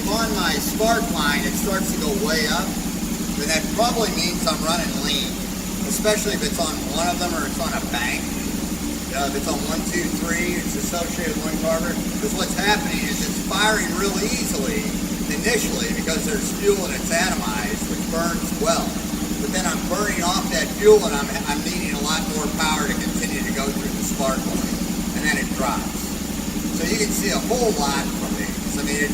on my spark line it starts to go way up, then that probably means I'm running lean, especially if it's on one of them or it's on a bank. If it's on 1, 2, 3, it's associated with one carburetor. Because what's happening is it's firing real easily initially because there's fuel and it's atomized, which burns well. But then I'm burning off that fuel and I'm needing a lot more power to continue to go through the spark plug, and then it drops. So you can see a whole lot from these. I mean,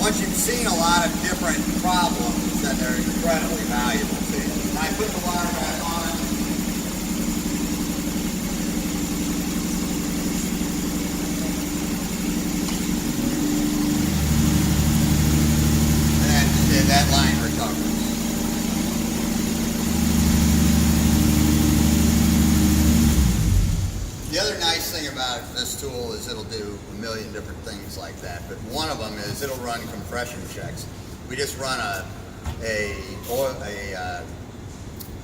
once you've seen a lot of different problems, then they're incredibly valuable to you. And I put the wire back on. That line recovers. The other nice thing about this tool is it'll do a million different things like that, but one of them is it'll run compression checks. We just run a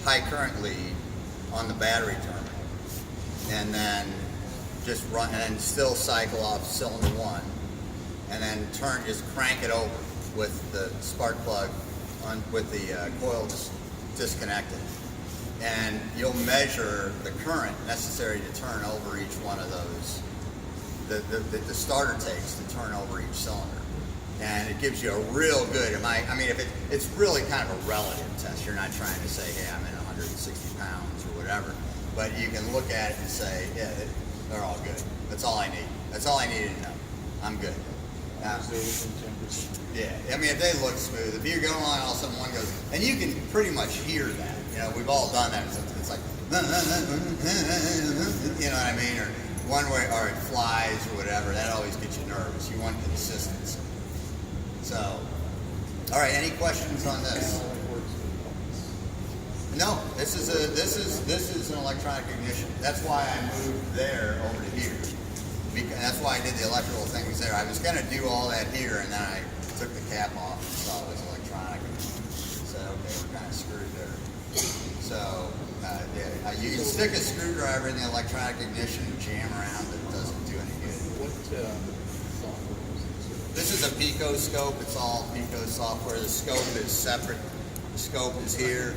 high current lead on the battery terminal, and then just run and then still cycle off cylinder 1, and then just crank it over with the spark plug with the coil disconnected, and you'll measure the current necessary to turn over each one of those that the starter takes to turn over each cylinder, and it gives you a real good. It's really kind of a relative test. You're not trying to say, hey, I'm in 160 pounds or whatever, but you can look at it and say, yeah, they're all good. That's all I need. That's all I needed to know. I'm good. Yeah, I mean, if they look smooth, if you're going along, all of a sudden one goes, and you can pretty much hear that. We've all done that. It's like, you know what I mean? Or one way, or it flies or whatever. That always gets you nervous. You want consistency. So, all right. Any questions on this? No, this is an electronic ignition. That's why I moved there over to here. That's why I did the electrical things there. I was going to do all that here, and then I took the cap off and saw it was electronic. So, okay, we're kind of screwed there. So, you can stick a screwdriver in the electronic ignition and jam around, but it doesn't do any good. This is a Pico scope. It's all Pico software. The scope is separate. The scope is here,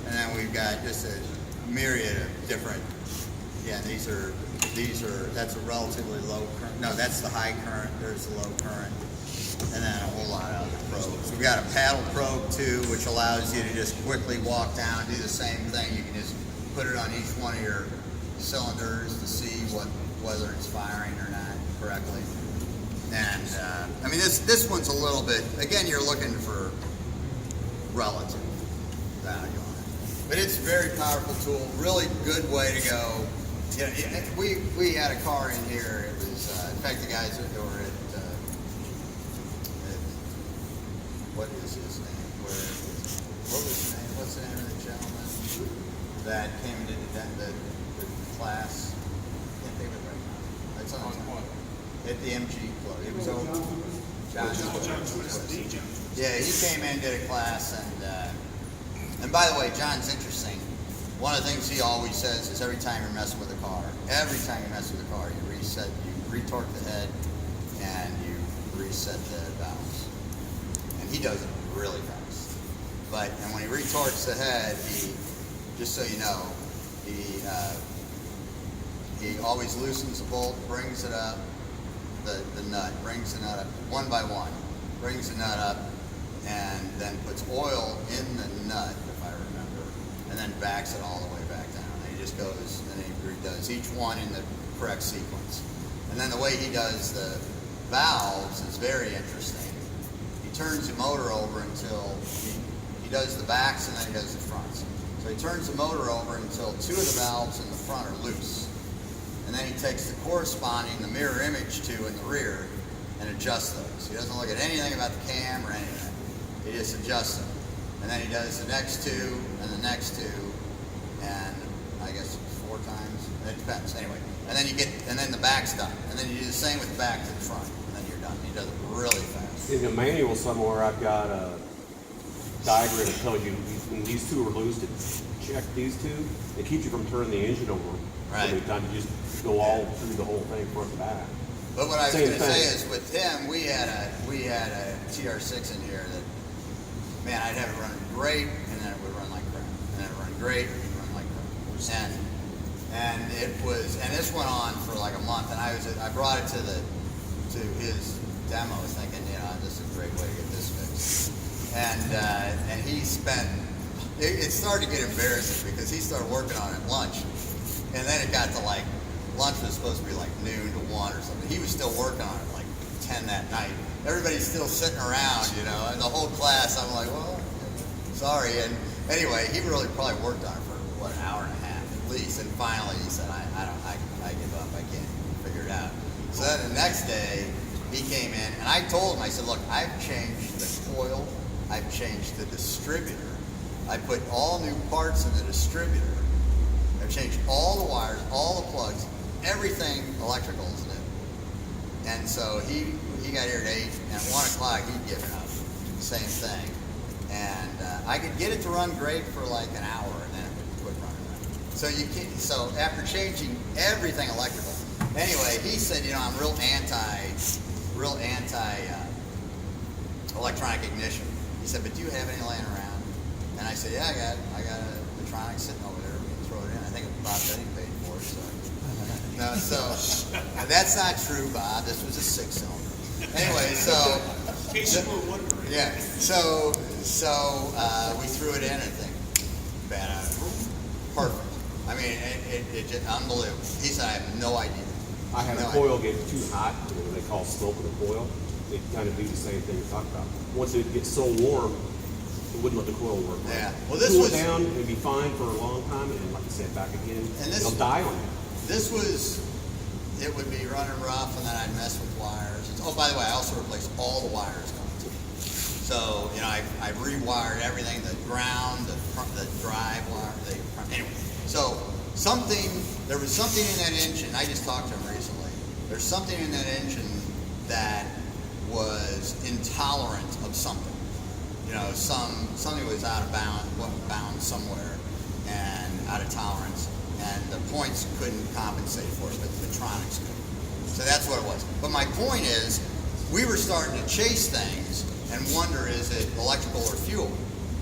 and then we've got just a myriad of different. Yeah, these are. That's a relatively low current. No, that's the high current. There's the low current, and then a whole lot of other probes. We've got a paddle probe too, which allows you to just quickly walk down, do the same thing. You can just put it on each one of your cylinders to see whether it's firing or not correctly. And I mean, this one's a little bit. Again, you're looking for relative value on it, but it's a very powerful tool. Really good way to go. Yeah, we had a car in here. It was in fact the guys that were at what is his name? What was his name? What's the name of the gentleman that came into the class? Can't think of it right now. It's on at the MG club. It was over. John. Yeah, he came in, did a class, and by the way, John's interesting. One of the things he always says is every time you're messing with a car, you reset, you retorque the head, and you reset the valves. And he does it really fast. And when he retorques the head, just so you know, he always loosens the bolt, brings it up, the nut, brings the nut up one by one, brings the nut up, and then puts oil in the nut, if I remember, and then backs it all the way back down. And he just goes, and he does each one in the correct sequence. And then the way he does the valves is very interesting. He turns the motor over until he does the backs and then he does the fronts. So he turns the motor over until two of the valves in the front are loose. And then he takes the corresponding, the mirror image two in the rear and adjusts those. He doesn't look at anything about the cam or anything. He just adjusts them. And then he does the next two and the next two, and I guess 4 times. It depends. Anyway, and then the back's done. And then you do the same with the back to the front, and then you're done. He does it really fast. In the manual somewhere, I've got a diagram that tells you when these two are loose, to check these two. It keeps you from turning the engine over. Right. So many times you just go all through the whole thing front to back. But what I was Same going to say thing. is with him, we had a TR6 in here that, man, I'd have it running great, and then it would run like crap. And then it would run great, and it would run like crap. And this went on for like a month, and I brought it to his demo thinking, this is a great way to get this fixed. And he spent, it started to get embarrassing because he started working on it at lunch. And then it got to like, lunch was supposed to be like noon to 1 or something. He was still working on it like 10 that night. Everybody's still sitting around, and the whole class, I'm like, well, sorry. And anyway, he really probably worked on it for, an hour and a half at least. And finally he said, I give up, I can't figure it out. So then the next day, he came in, and I told him, I said, look, I've changed the coil, I've changed the distributor, I put all new parts in the distributor, I've changed all the wires, all the plugs, everything electrical is new. And so he got here at 8, and at 1 o'clock he'd given up. Same thing. And I could get it to run great for like an hour, and then it would quit running. So after changing everything electrical, anyway, he said, I'm real anti electronic ignition. He said, but do you have any laying around? And I said, yeah, I got a electronic sitting over there. We can throw it in. I think Bob Betty paid for it. So. No, so that's not true, Bob. This was a 6-cylinder. Anyway, so In case you were wondering. yeah, so we threw it in and think, bad out of it. Perfect. I mean, it just unbelievable. He said, I have no idea. I had a coil get too hot, what they call smoke of the coil. It kind of do the same thing you talked about. Once it gets so warm, it wouldn't let the coil work. Right? Yeah. Well, this cool was it down, it'd be fine for a long time, and like I said, back again, And this- it'll die on you. It would be running rough, and then I'd mess with wires. Oh, by the way, I also replaced all the wires going to it. So, I rewired everything, the ground, the drive wire, anyway. So, there was something in that engine, I just talked to him recently, there's something in that engine that was intolerant of something. Something was out of bound somewhere, and out of tolerance, and the points couldn't compensate for it, but the electronics could. So that's what it was. But my point is, we were starting to chase things and wonder, is it electrical or fuel?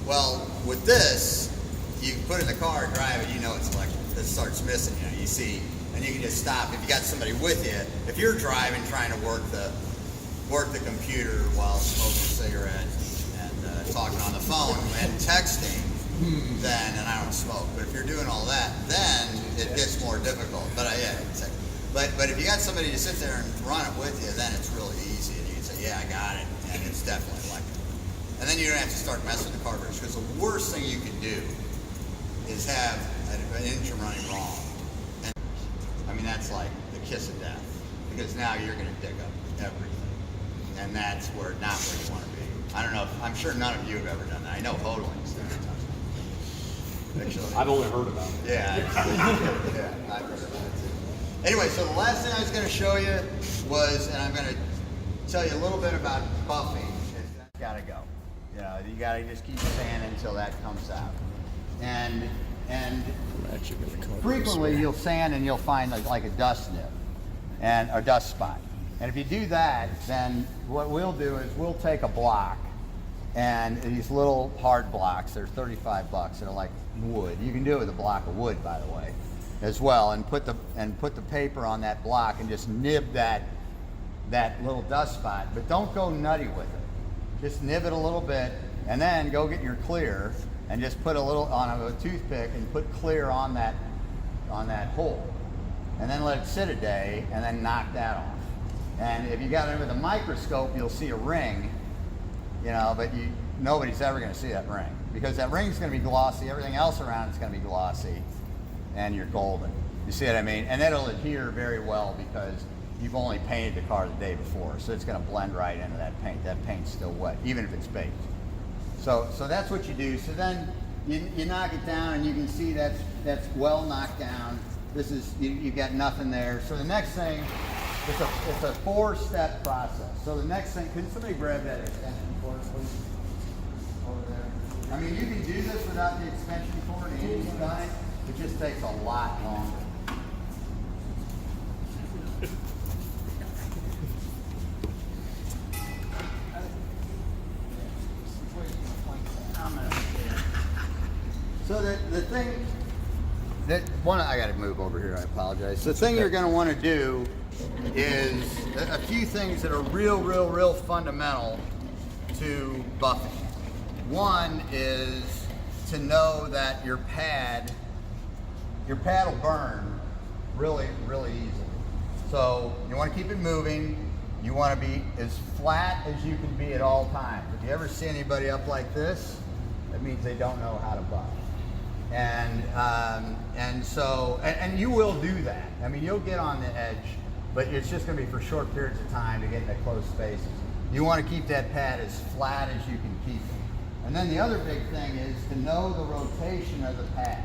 Well, with this, you put it in the car and drive it, you know it's electrical. It starts missing, you know, you see, and you can just stop. If you got somebody with you, if you're driving, trying to work the computer while smoking a cigarette and talking on the phone and texting, then, and I don't smoke, but if you're doing all that, then it gets more difficult. But yeah, but if you got somebody to sit there and run it with you, then it's really easy, and you can say, yeah, I got it, and it's definitely electrical. And then you don't have to start messing with the carburetors, because the worst thing you can do is have an engine running wrong. And I mean, that's like the kiss of death, because now you're going to dig up everything, and that's not where you want to be. I don't know. I'm sure none of you have ever done that. I know Hodling's done it. Actually, I've only heard about it. yeah, yeah, I've heard about it too. Anyway, so the last thing I was going to show you was, and I'm going to tell you a little bit about buffing. That's got to go. You know, you got to just keep sanding until that comes out. And frequently you'll sand and you'll find like a dust nib and a dust spot. And if you do that, then what we'll do is we'll take a block, and these little hard blocks, they're $35. They're like wood. You can do it with a block of wood, by the way, as well, and put the paper on that block and just nib that little dust spot. But don't go nutty with it. Just nib it a little bit, and then go get your clear and just put a little on a toothpick and put clear on that hole, and then let it sit a day, and then knock that off. And if you got it with a microscope, you'll see a ring, you know, but nobody's ever going to see that ring, because that ring's going to be glossy. Everything else around it's going to be glossy, and you're golden. You see what I mean? And it'll adhere very well because you've only painted the car the day before, so it's going to blend right into that paint. That paint's still wet, even if it's baked. So that's what you do. So then you knock it down, and you can see that's well knocked down. This is you got nothing there. So the next thing, it's a 4-step process. So the next thing, could somebody grab that extension cord, please, over there? I mean, you can do this without the extension cord. Andy's done it. It just takes a lot longer. So the thing I got to move over here. I apologize. The thing you're going to want to do is a few things that are real fundamental to buffing. One is to know that your pad will burn really easily. So you want to keep it moving. You want to be as flat as you can be at all times. If you ever see anybody up like this, that means they don't know how to buff. And you will do that. I mean, you'll get on the edge, but it's just going to be for short periods of time to get into close spaces. You want to keep that pad as flat as you can keep it. And then the other big thing is to know the rotation of the pad.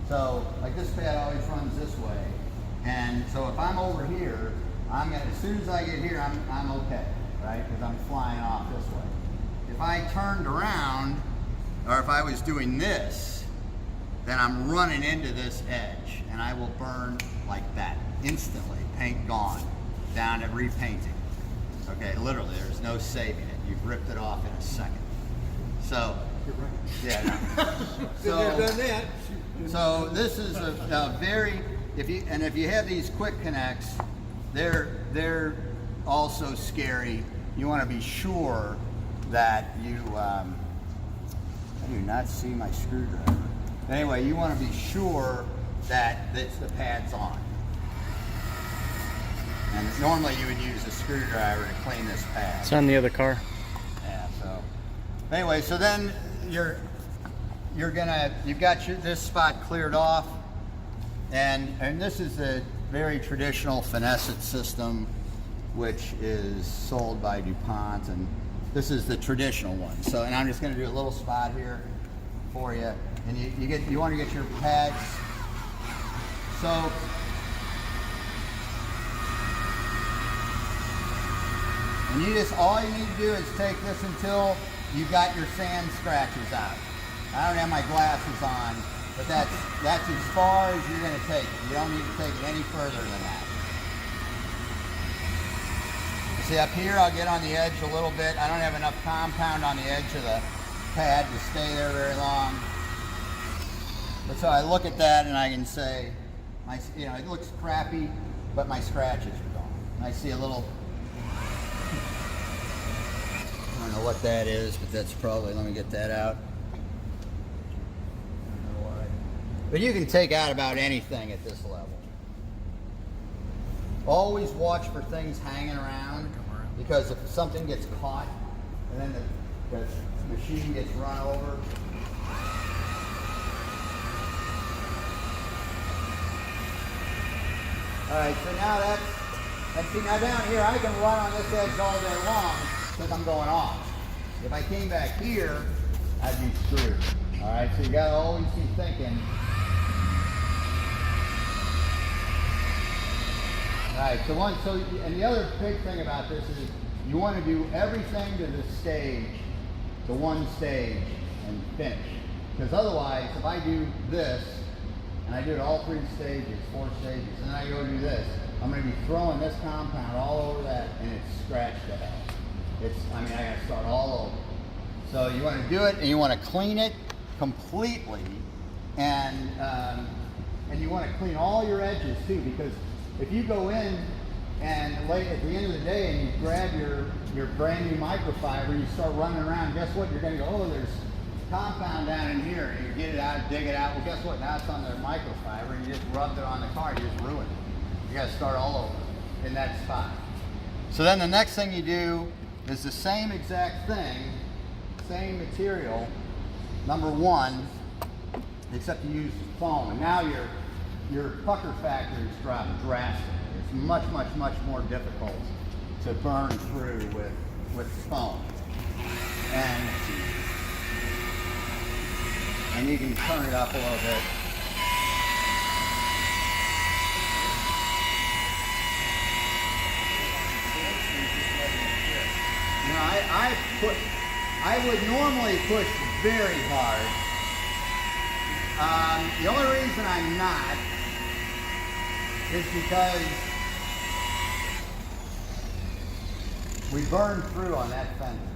So, like this pad always runs this way, and so if I'm over here, as soon as I get here, I'm okay, right? Because I'm flying off this way. If I turned around, or if I was doing this, then I'm running into this edge, and I will burn like that instantly. Paint gone, down to repainting. Okay, literally, there's no saving it. You've ripped it off in a second. So, yeah, no. So this is a very, if you have these quick connects, they're also scary. You want to be sure that you, I do not see my screwdriver. Anyway, you want to be sure that the pad's on. And normally you would use a screwdriver to clean this pad. It's on the other car. Yeah, so anyway, so then you've got this spot cleared off, and this is a very traditional finessed system, which is sold by DuPont, and this is the traditional one. So, and I'm just going to do a little spot here for you, and you want to get your pads. So. And all you need to do is take this until you got your sand scratches out. I don't have my glasses on, but that's as far as you're going to take it. You don't need to take it any further than that. See up here, I'll get on the edge a little bit. I don't have enough compound on the edge of the pad to stay there very long. But so I look at that and I can say, it looks crappy, but my scratches are gone. And I see a little, I don't know what that is, but that's probably, let me get that out. I don't know why. But you can take out about anything at this level. Always watch for things hanging around, because if something gets caught and then the machine gets run over. Alright, so now see now down here I can run on this edge all day long because I'm going off. If I came back here, I'd be screwed. Alright, so you gotta always be thinking. Alright, and the other big thing about this is you want to do everything to the stage, to one stage, and finish. Because otherwise, if I do this, and I do it all 3 stages, 4 stages, and then I go do this, I'm going to be throwing this compound all over that, and it's scratched to hell. I got to start all over. So you want to do it, and you want to clean it completely, and you want to clean all your edges too, because if you go in and at the end of the day and you grab your brand new microfiber, you start running around, guess what? You're going to go, oh, there's compound down in here, and you get it out, dig it out. Well, guess what? Now it's on the microfiber, and you just rubbed it on the car, you just ruined it. You got to start all over in that spot. So then the next thing you do is the same exact thing, same material, number 1, except you use foam. And now your pucker factor is dropped drastically. It's much, much, much more difficult to burn through with foam. And you can turn it up a little bit. You know, I would normally push very hard. The only reason I'm not is because we burned through on that fender.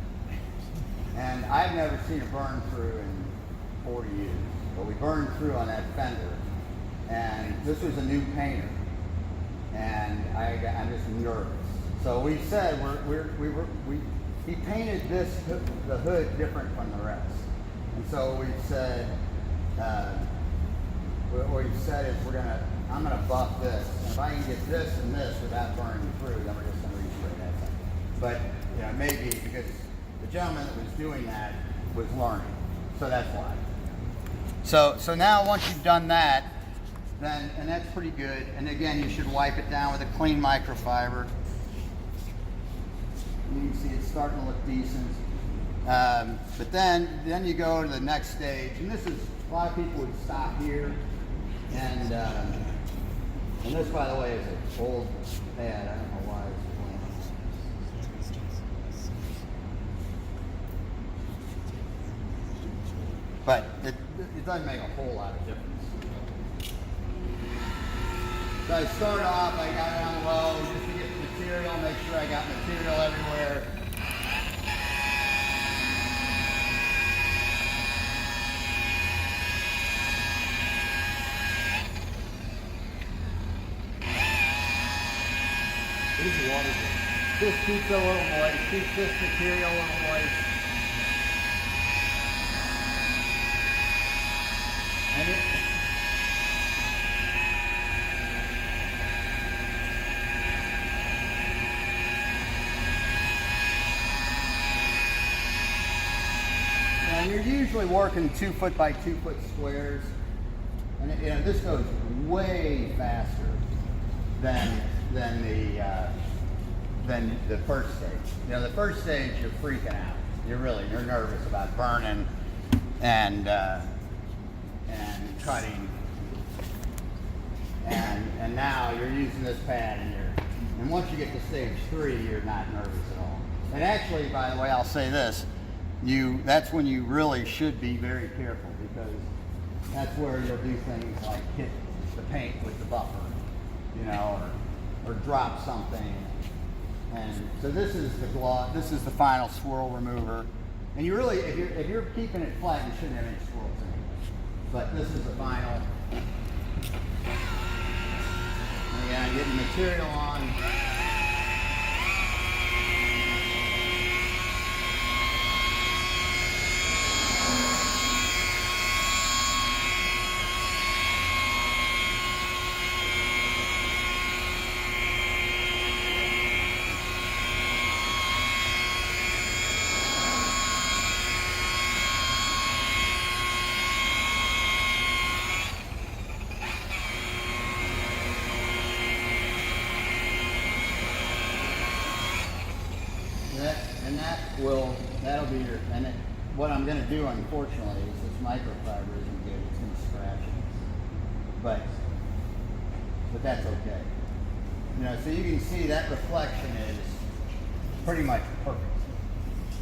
And I've never seen a burn through in 40 years. But we burned through on that fender. And this was a new painter. And I'm just nervous. So we said he painted the hood different from the rest. And so we said, what we said is I'm gonna buff this. And if I can get this and this without burning through, then we're just gonna respray that thing. But maybe because the gentleman that was doing that was learning. So that's why. So now once you've done that, and that's pretty good. And again, you should wipe it down with a clean microfiber. You can see it's starting to look decent. But then you go to the next stage, and this is, a lot of people would stop here, and this, by the way, is an old pad. I don't know why it's blank. But it doesn't make a whole lot of difference. So I start off, I got it on low just to get the material, make sure I got material everywhere. What is the water doing? Just keeps it a little moist, keeps this material a little moist. And you're usually working 2 foot by 2 foot squares, and this goes way faster than the first stage. The first stage you're freaking out. You're nervous about burning and cutting, and now you're using this pad, and once you get to stage 3, you're not nervous at all. And actually, by the way, I'll say this. That's when you really should be very careful, because that's where you'll do things like hit the paint with the buffer, or drop something. And so this is the gloss, this is the final swirl remover. And you really, if you're keeping it flat, you shouldn't have any swirls anyway. But this is the final. And again, I'm getting material on. That'll be your, and it, what I'm going to do, unfortunately, is this microfiber isn't good. It's going to scratch it. But that's okay. You know, so you can see that reflection is pretty much perfect.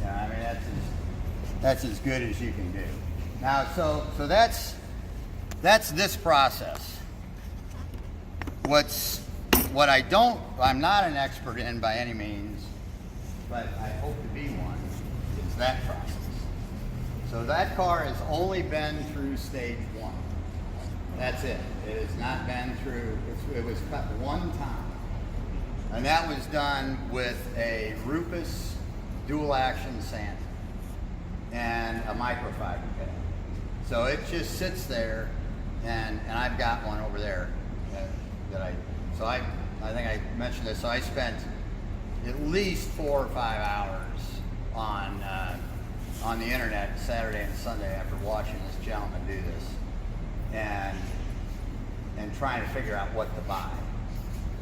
Yeah, I mean, that's as good as you can do. Now, so that's this process. What I'm not an expert in by any means, but I hope to be one, is that process. So that car has only been through stage 1. That's it. It has not been through, it was cut one time. And that was done with a Rupus dual action sander and a microfiber pad. So it just sits there, and I've got one over there so I think I mentioned this, so I spent at least 4 or 5 hours on the internet Saturday and Sunday after watching this gentleman do this, and trying to figure out what to buy.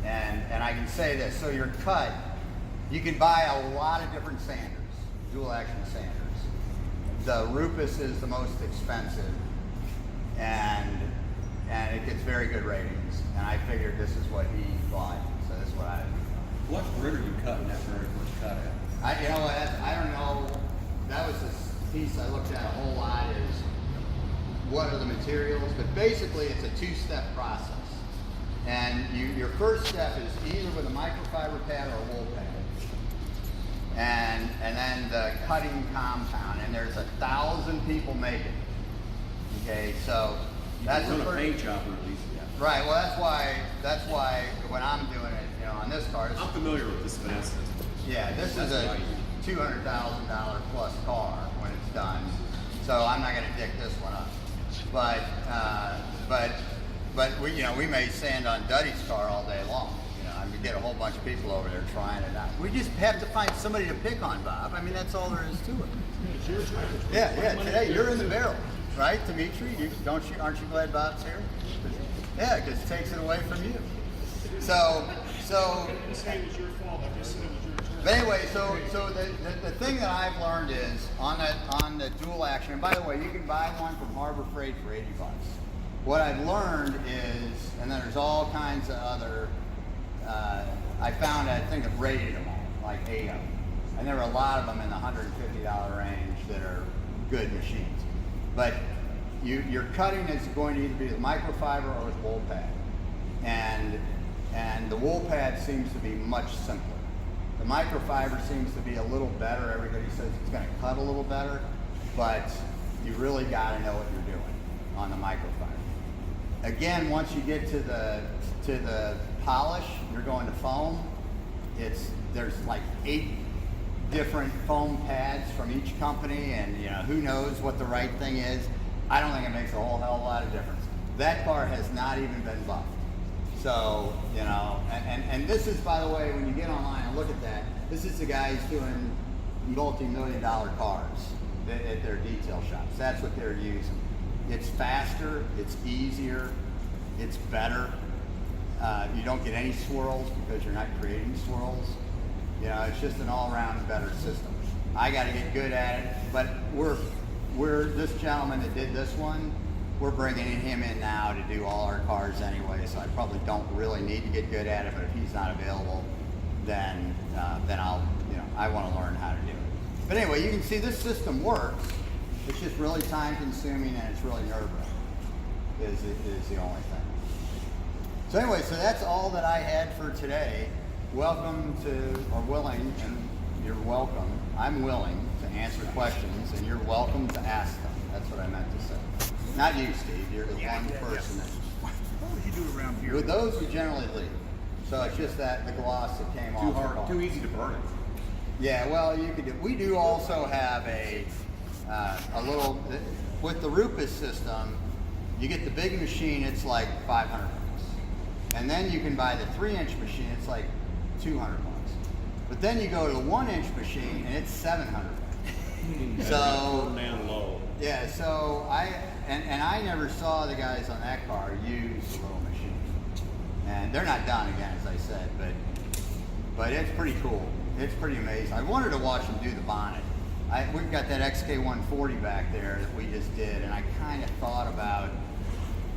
And I can say this, so your cut, you can buy a lot of different sanders, dual action sanders. The Rupus is the most expensive, and it gets very good ratings. And I figured this is what he bought, so this is what I. What grid are you cutting after it was cut at? You know what? I don't know. That was this piece I looked at a whole lot. Is what are the materials? But basically, it's a 2-step process. And your first step is either with a microfiber pad or a wool pad, and then the cutting compound. And there's 1,000 people make it. Okay, so that's you the run a first. paint job or at least. Yeah. Right. Well, that's why when I'm doing it, you know, on this car. I'm familiar with this finance system. Yeah, this is a $200,000 plus car when it's done, so I'm not going to dick this one up. But we may sand on Duddy's car all day long. You know, I mean, get a whole bunch of people over there trying it out. We just have to find somebody to pick on, Bob. I mean, that's all there is to it. Yeah. Today you're in the barrel, right, Dimitri? Aren't you glad Bob's here? Yeah, because it takes it away from you. So. But anyway, so the thing that I've learned is on the dual action, and by the way, you can buy one from Harbor Freight for $80. What I've learned is, and then there's all kinds of other, I think I've rated them all, like 8 of them. And there are a lot of them in the $150 range that are good machines. But your cutting is going to either be with microfiber or with wool pad. And the wool pad seems to be much simpler. The microfiber seems to be a little better. Everybody says it's going to cut a little better, but you really got to know what you're doing on the microfiber. Again, once you get to the polish, you're going to foam. There's like 8 different foam pads from each company, and who knows what the right thing is. I don't think it makes a whole hell of a lot of difference. That car has not even been buffed. So, and this is, by the way, when you get online and look at that, this is the guys doing multi-million-dollar cars at their detail shops. That's what they're using. It's faster, it's easier, it's better. You don't get any swirls because you're not creating swirls. It's just an all-around better system. I got to get good at it, but we're this gentleman that did this one, we're bringing him in now to do all our cars anyway, so I probably don't really need to get good at it, but if he's not available, then I'll, I want to learn how to do it. But anyway, you can see this system works. It's just really time consuming, and it's really nerve-wracking is the only thing. So anyway, so that's all that I had for today. welcome to, or willing, and you're welcome. I'm willing to answer questions, and you're welcome to ask them. That's what I meant to say. Not you, Steve. You're the one person that. What would you do around here? With those, we generally leave. So it's just that the gloss that came off. Too the hard, car. too easy to burn it. Yeah, well, you could do. We do also have a little with the Rupus system. You get the big machine; it's like $500, and then you can buy the 3-inch machine. It's like $200. But then you go to the 1-inch machine, and it's $700. So down low. yeah, so I never saw the guys on that car use the little machine, and they're not done again, as I said, but it's pretty cool. It's pretty amazing. I wanted to watch them do the bonnet. We've got that XK140 back there that we just did, and I kind of thought about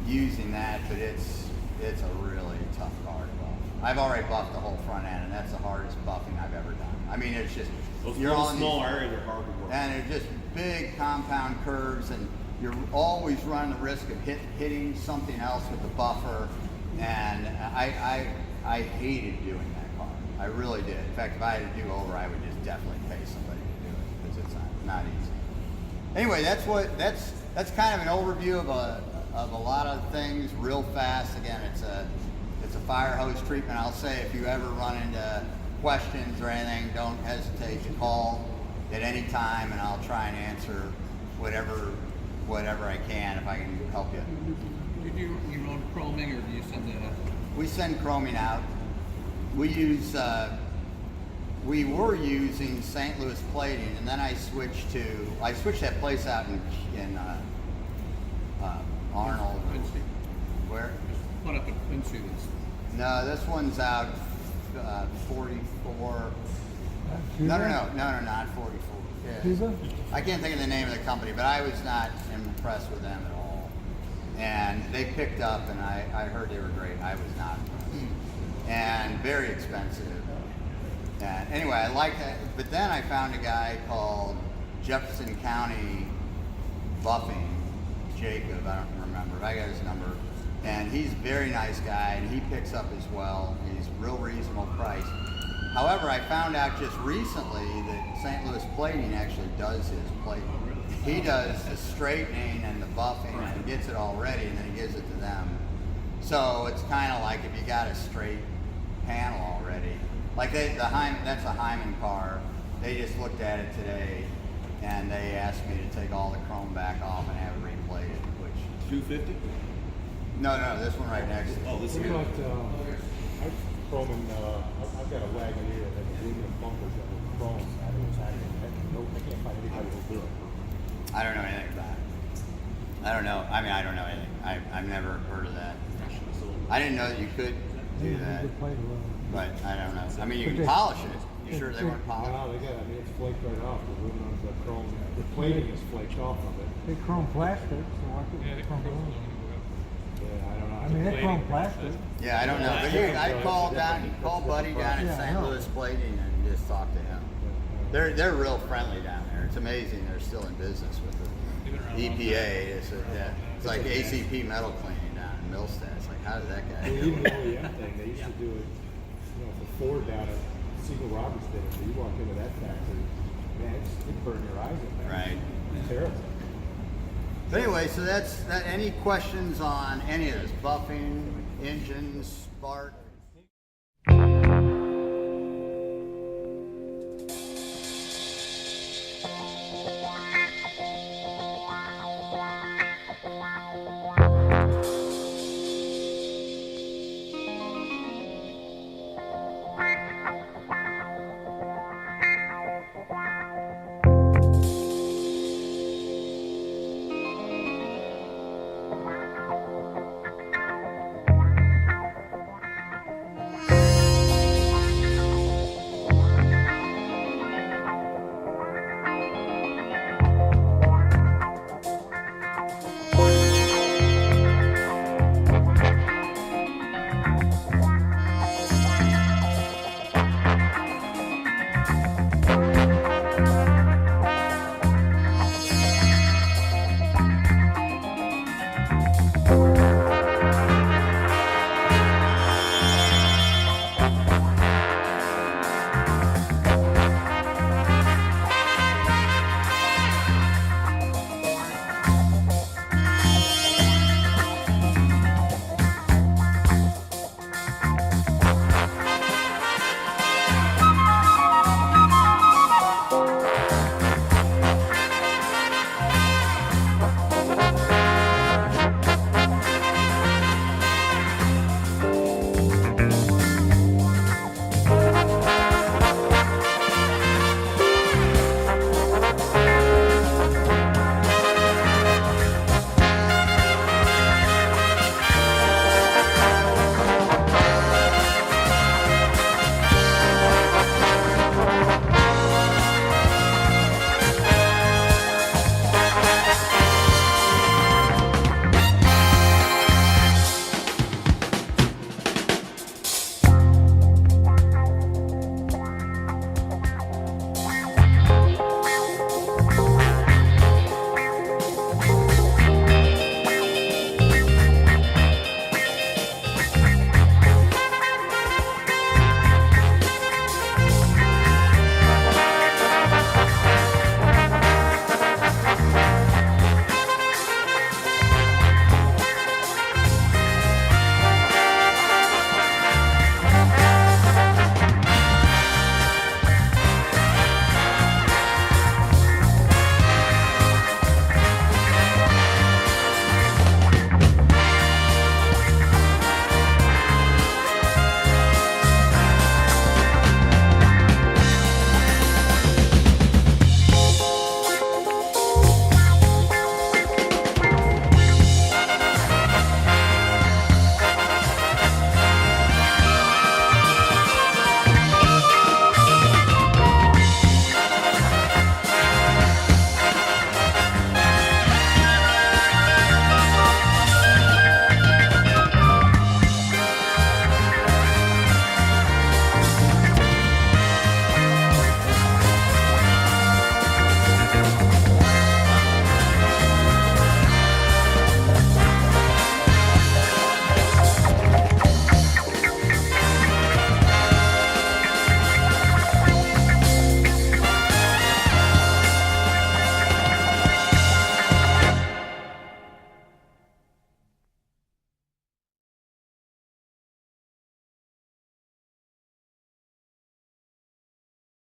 using that, but it's a really tough car to buff. I've already buffed the whole front end, and that's the hardest buffing I've ever done. I mean, it's just Those you're little on small these, areas are hard to work. and they're just big compound curves, and you're always running the risk of hitting something else with the buffer. And I hated doing that car. I really did. In fact, if I had to do over, I would just definitely pay somebody to do it because it's not easy. Anyway, that's kind of an overview of a lot of things real fast. Again, it's a fire hose treatment. I'll say if you ever run into questions or anything, don't hesitate to call at any time, and I'll try and answer whatever I can if I can help you. Do you do your own chroming, or do you send that? We send chroming out. We were using St. Louis plating, and then I switched that place out in Arnold. Quincy. Where? One up at Quincy. No, this one's out 44. No, not 44. Yeah. I can't think of the name of the company, but I was not impressed with them at all. And they picked up, and I heard they were great. I was not impressed. And very expensive. And anyway, I like that. But then I found a guy called Jefferson County Buffing, Jacob, I don't remember. I got his number. And he's a very nice guy, and he picks up as well. He's real reasonable price. However, I found out just recently that St. Louis Plating actually does his plating. He does the straightening and the buffing and gets it all ready, and then he gives it to them. So it's kind of like if you got a straight panel already. Like that's a Hyman car. They just looked at it today, and they asked me to take all the chrome back off and have it replated, which 250? No, this one right next to it. Oh, this What is about, I've chroming, I've got a wagon here that has aluminum bumpers that are chrome. I can't find anybody who'll do it. I don't know anything about it. I don't know. I mean, I don't know anything. I've never heard of that. I didn't know that you could do that, but I don't know. I mean, you can polish it. You sure they weren't polished? No, they got, I mean, it's flaked right off. The aluminum, the chrome, the plating is flaked off of it. They chrome plastic, so why couldn't Yeah, they they chrome chrome aluminum? Yeah, I don't know. I mean, they chrome plastic. Yeah, I don't know. But I called Buddy down at Yeah, I St. know. Louis Plating and just talked to him. They're real friendly down there. It's amazing they're still in business with the EPA. It's like ACP metal cleaning down in Millstead. It's like, how did that guy do Even it? the OEM thing, they used to do it, for Ford down at Siegel Roberts did it. So you walk into that factory, man, it'd burn your eyes in there. Right. It's terrible. But anyway, so that's that. Any questions on any of this? Buffing, engines, spark?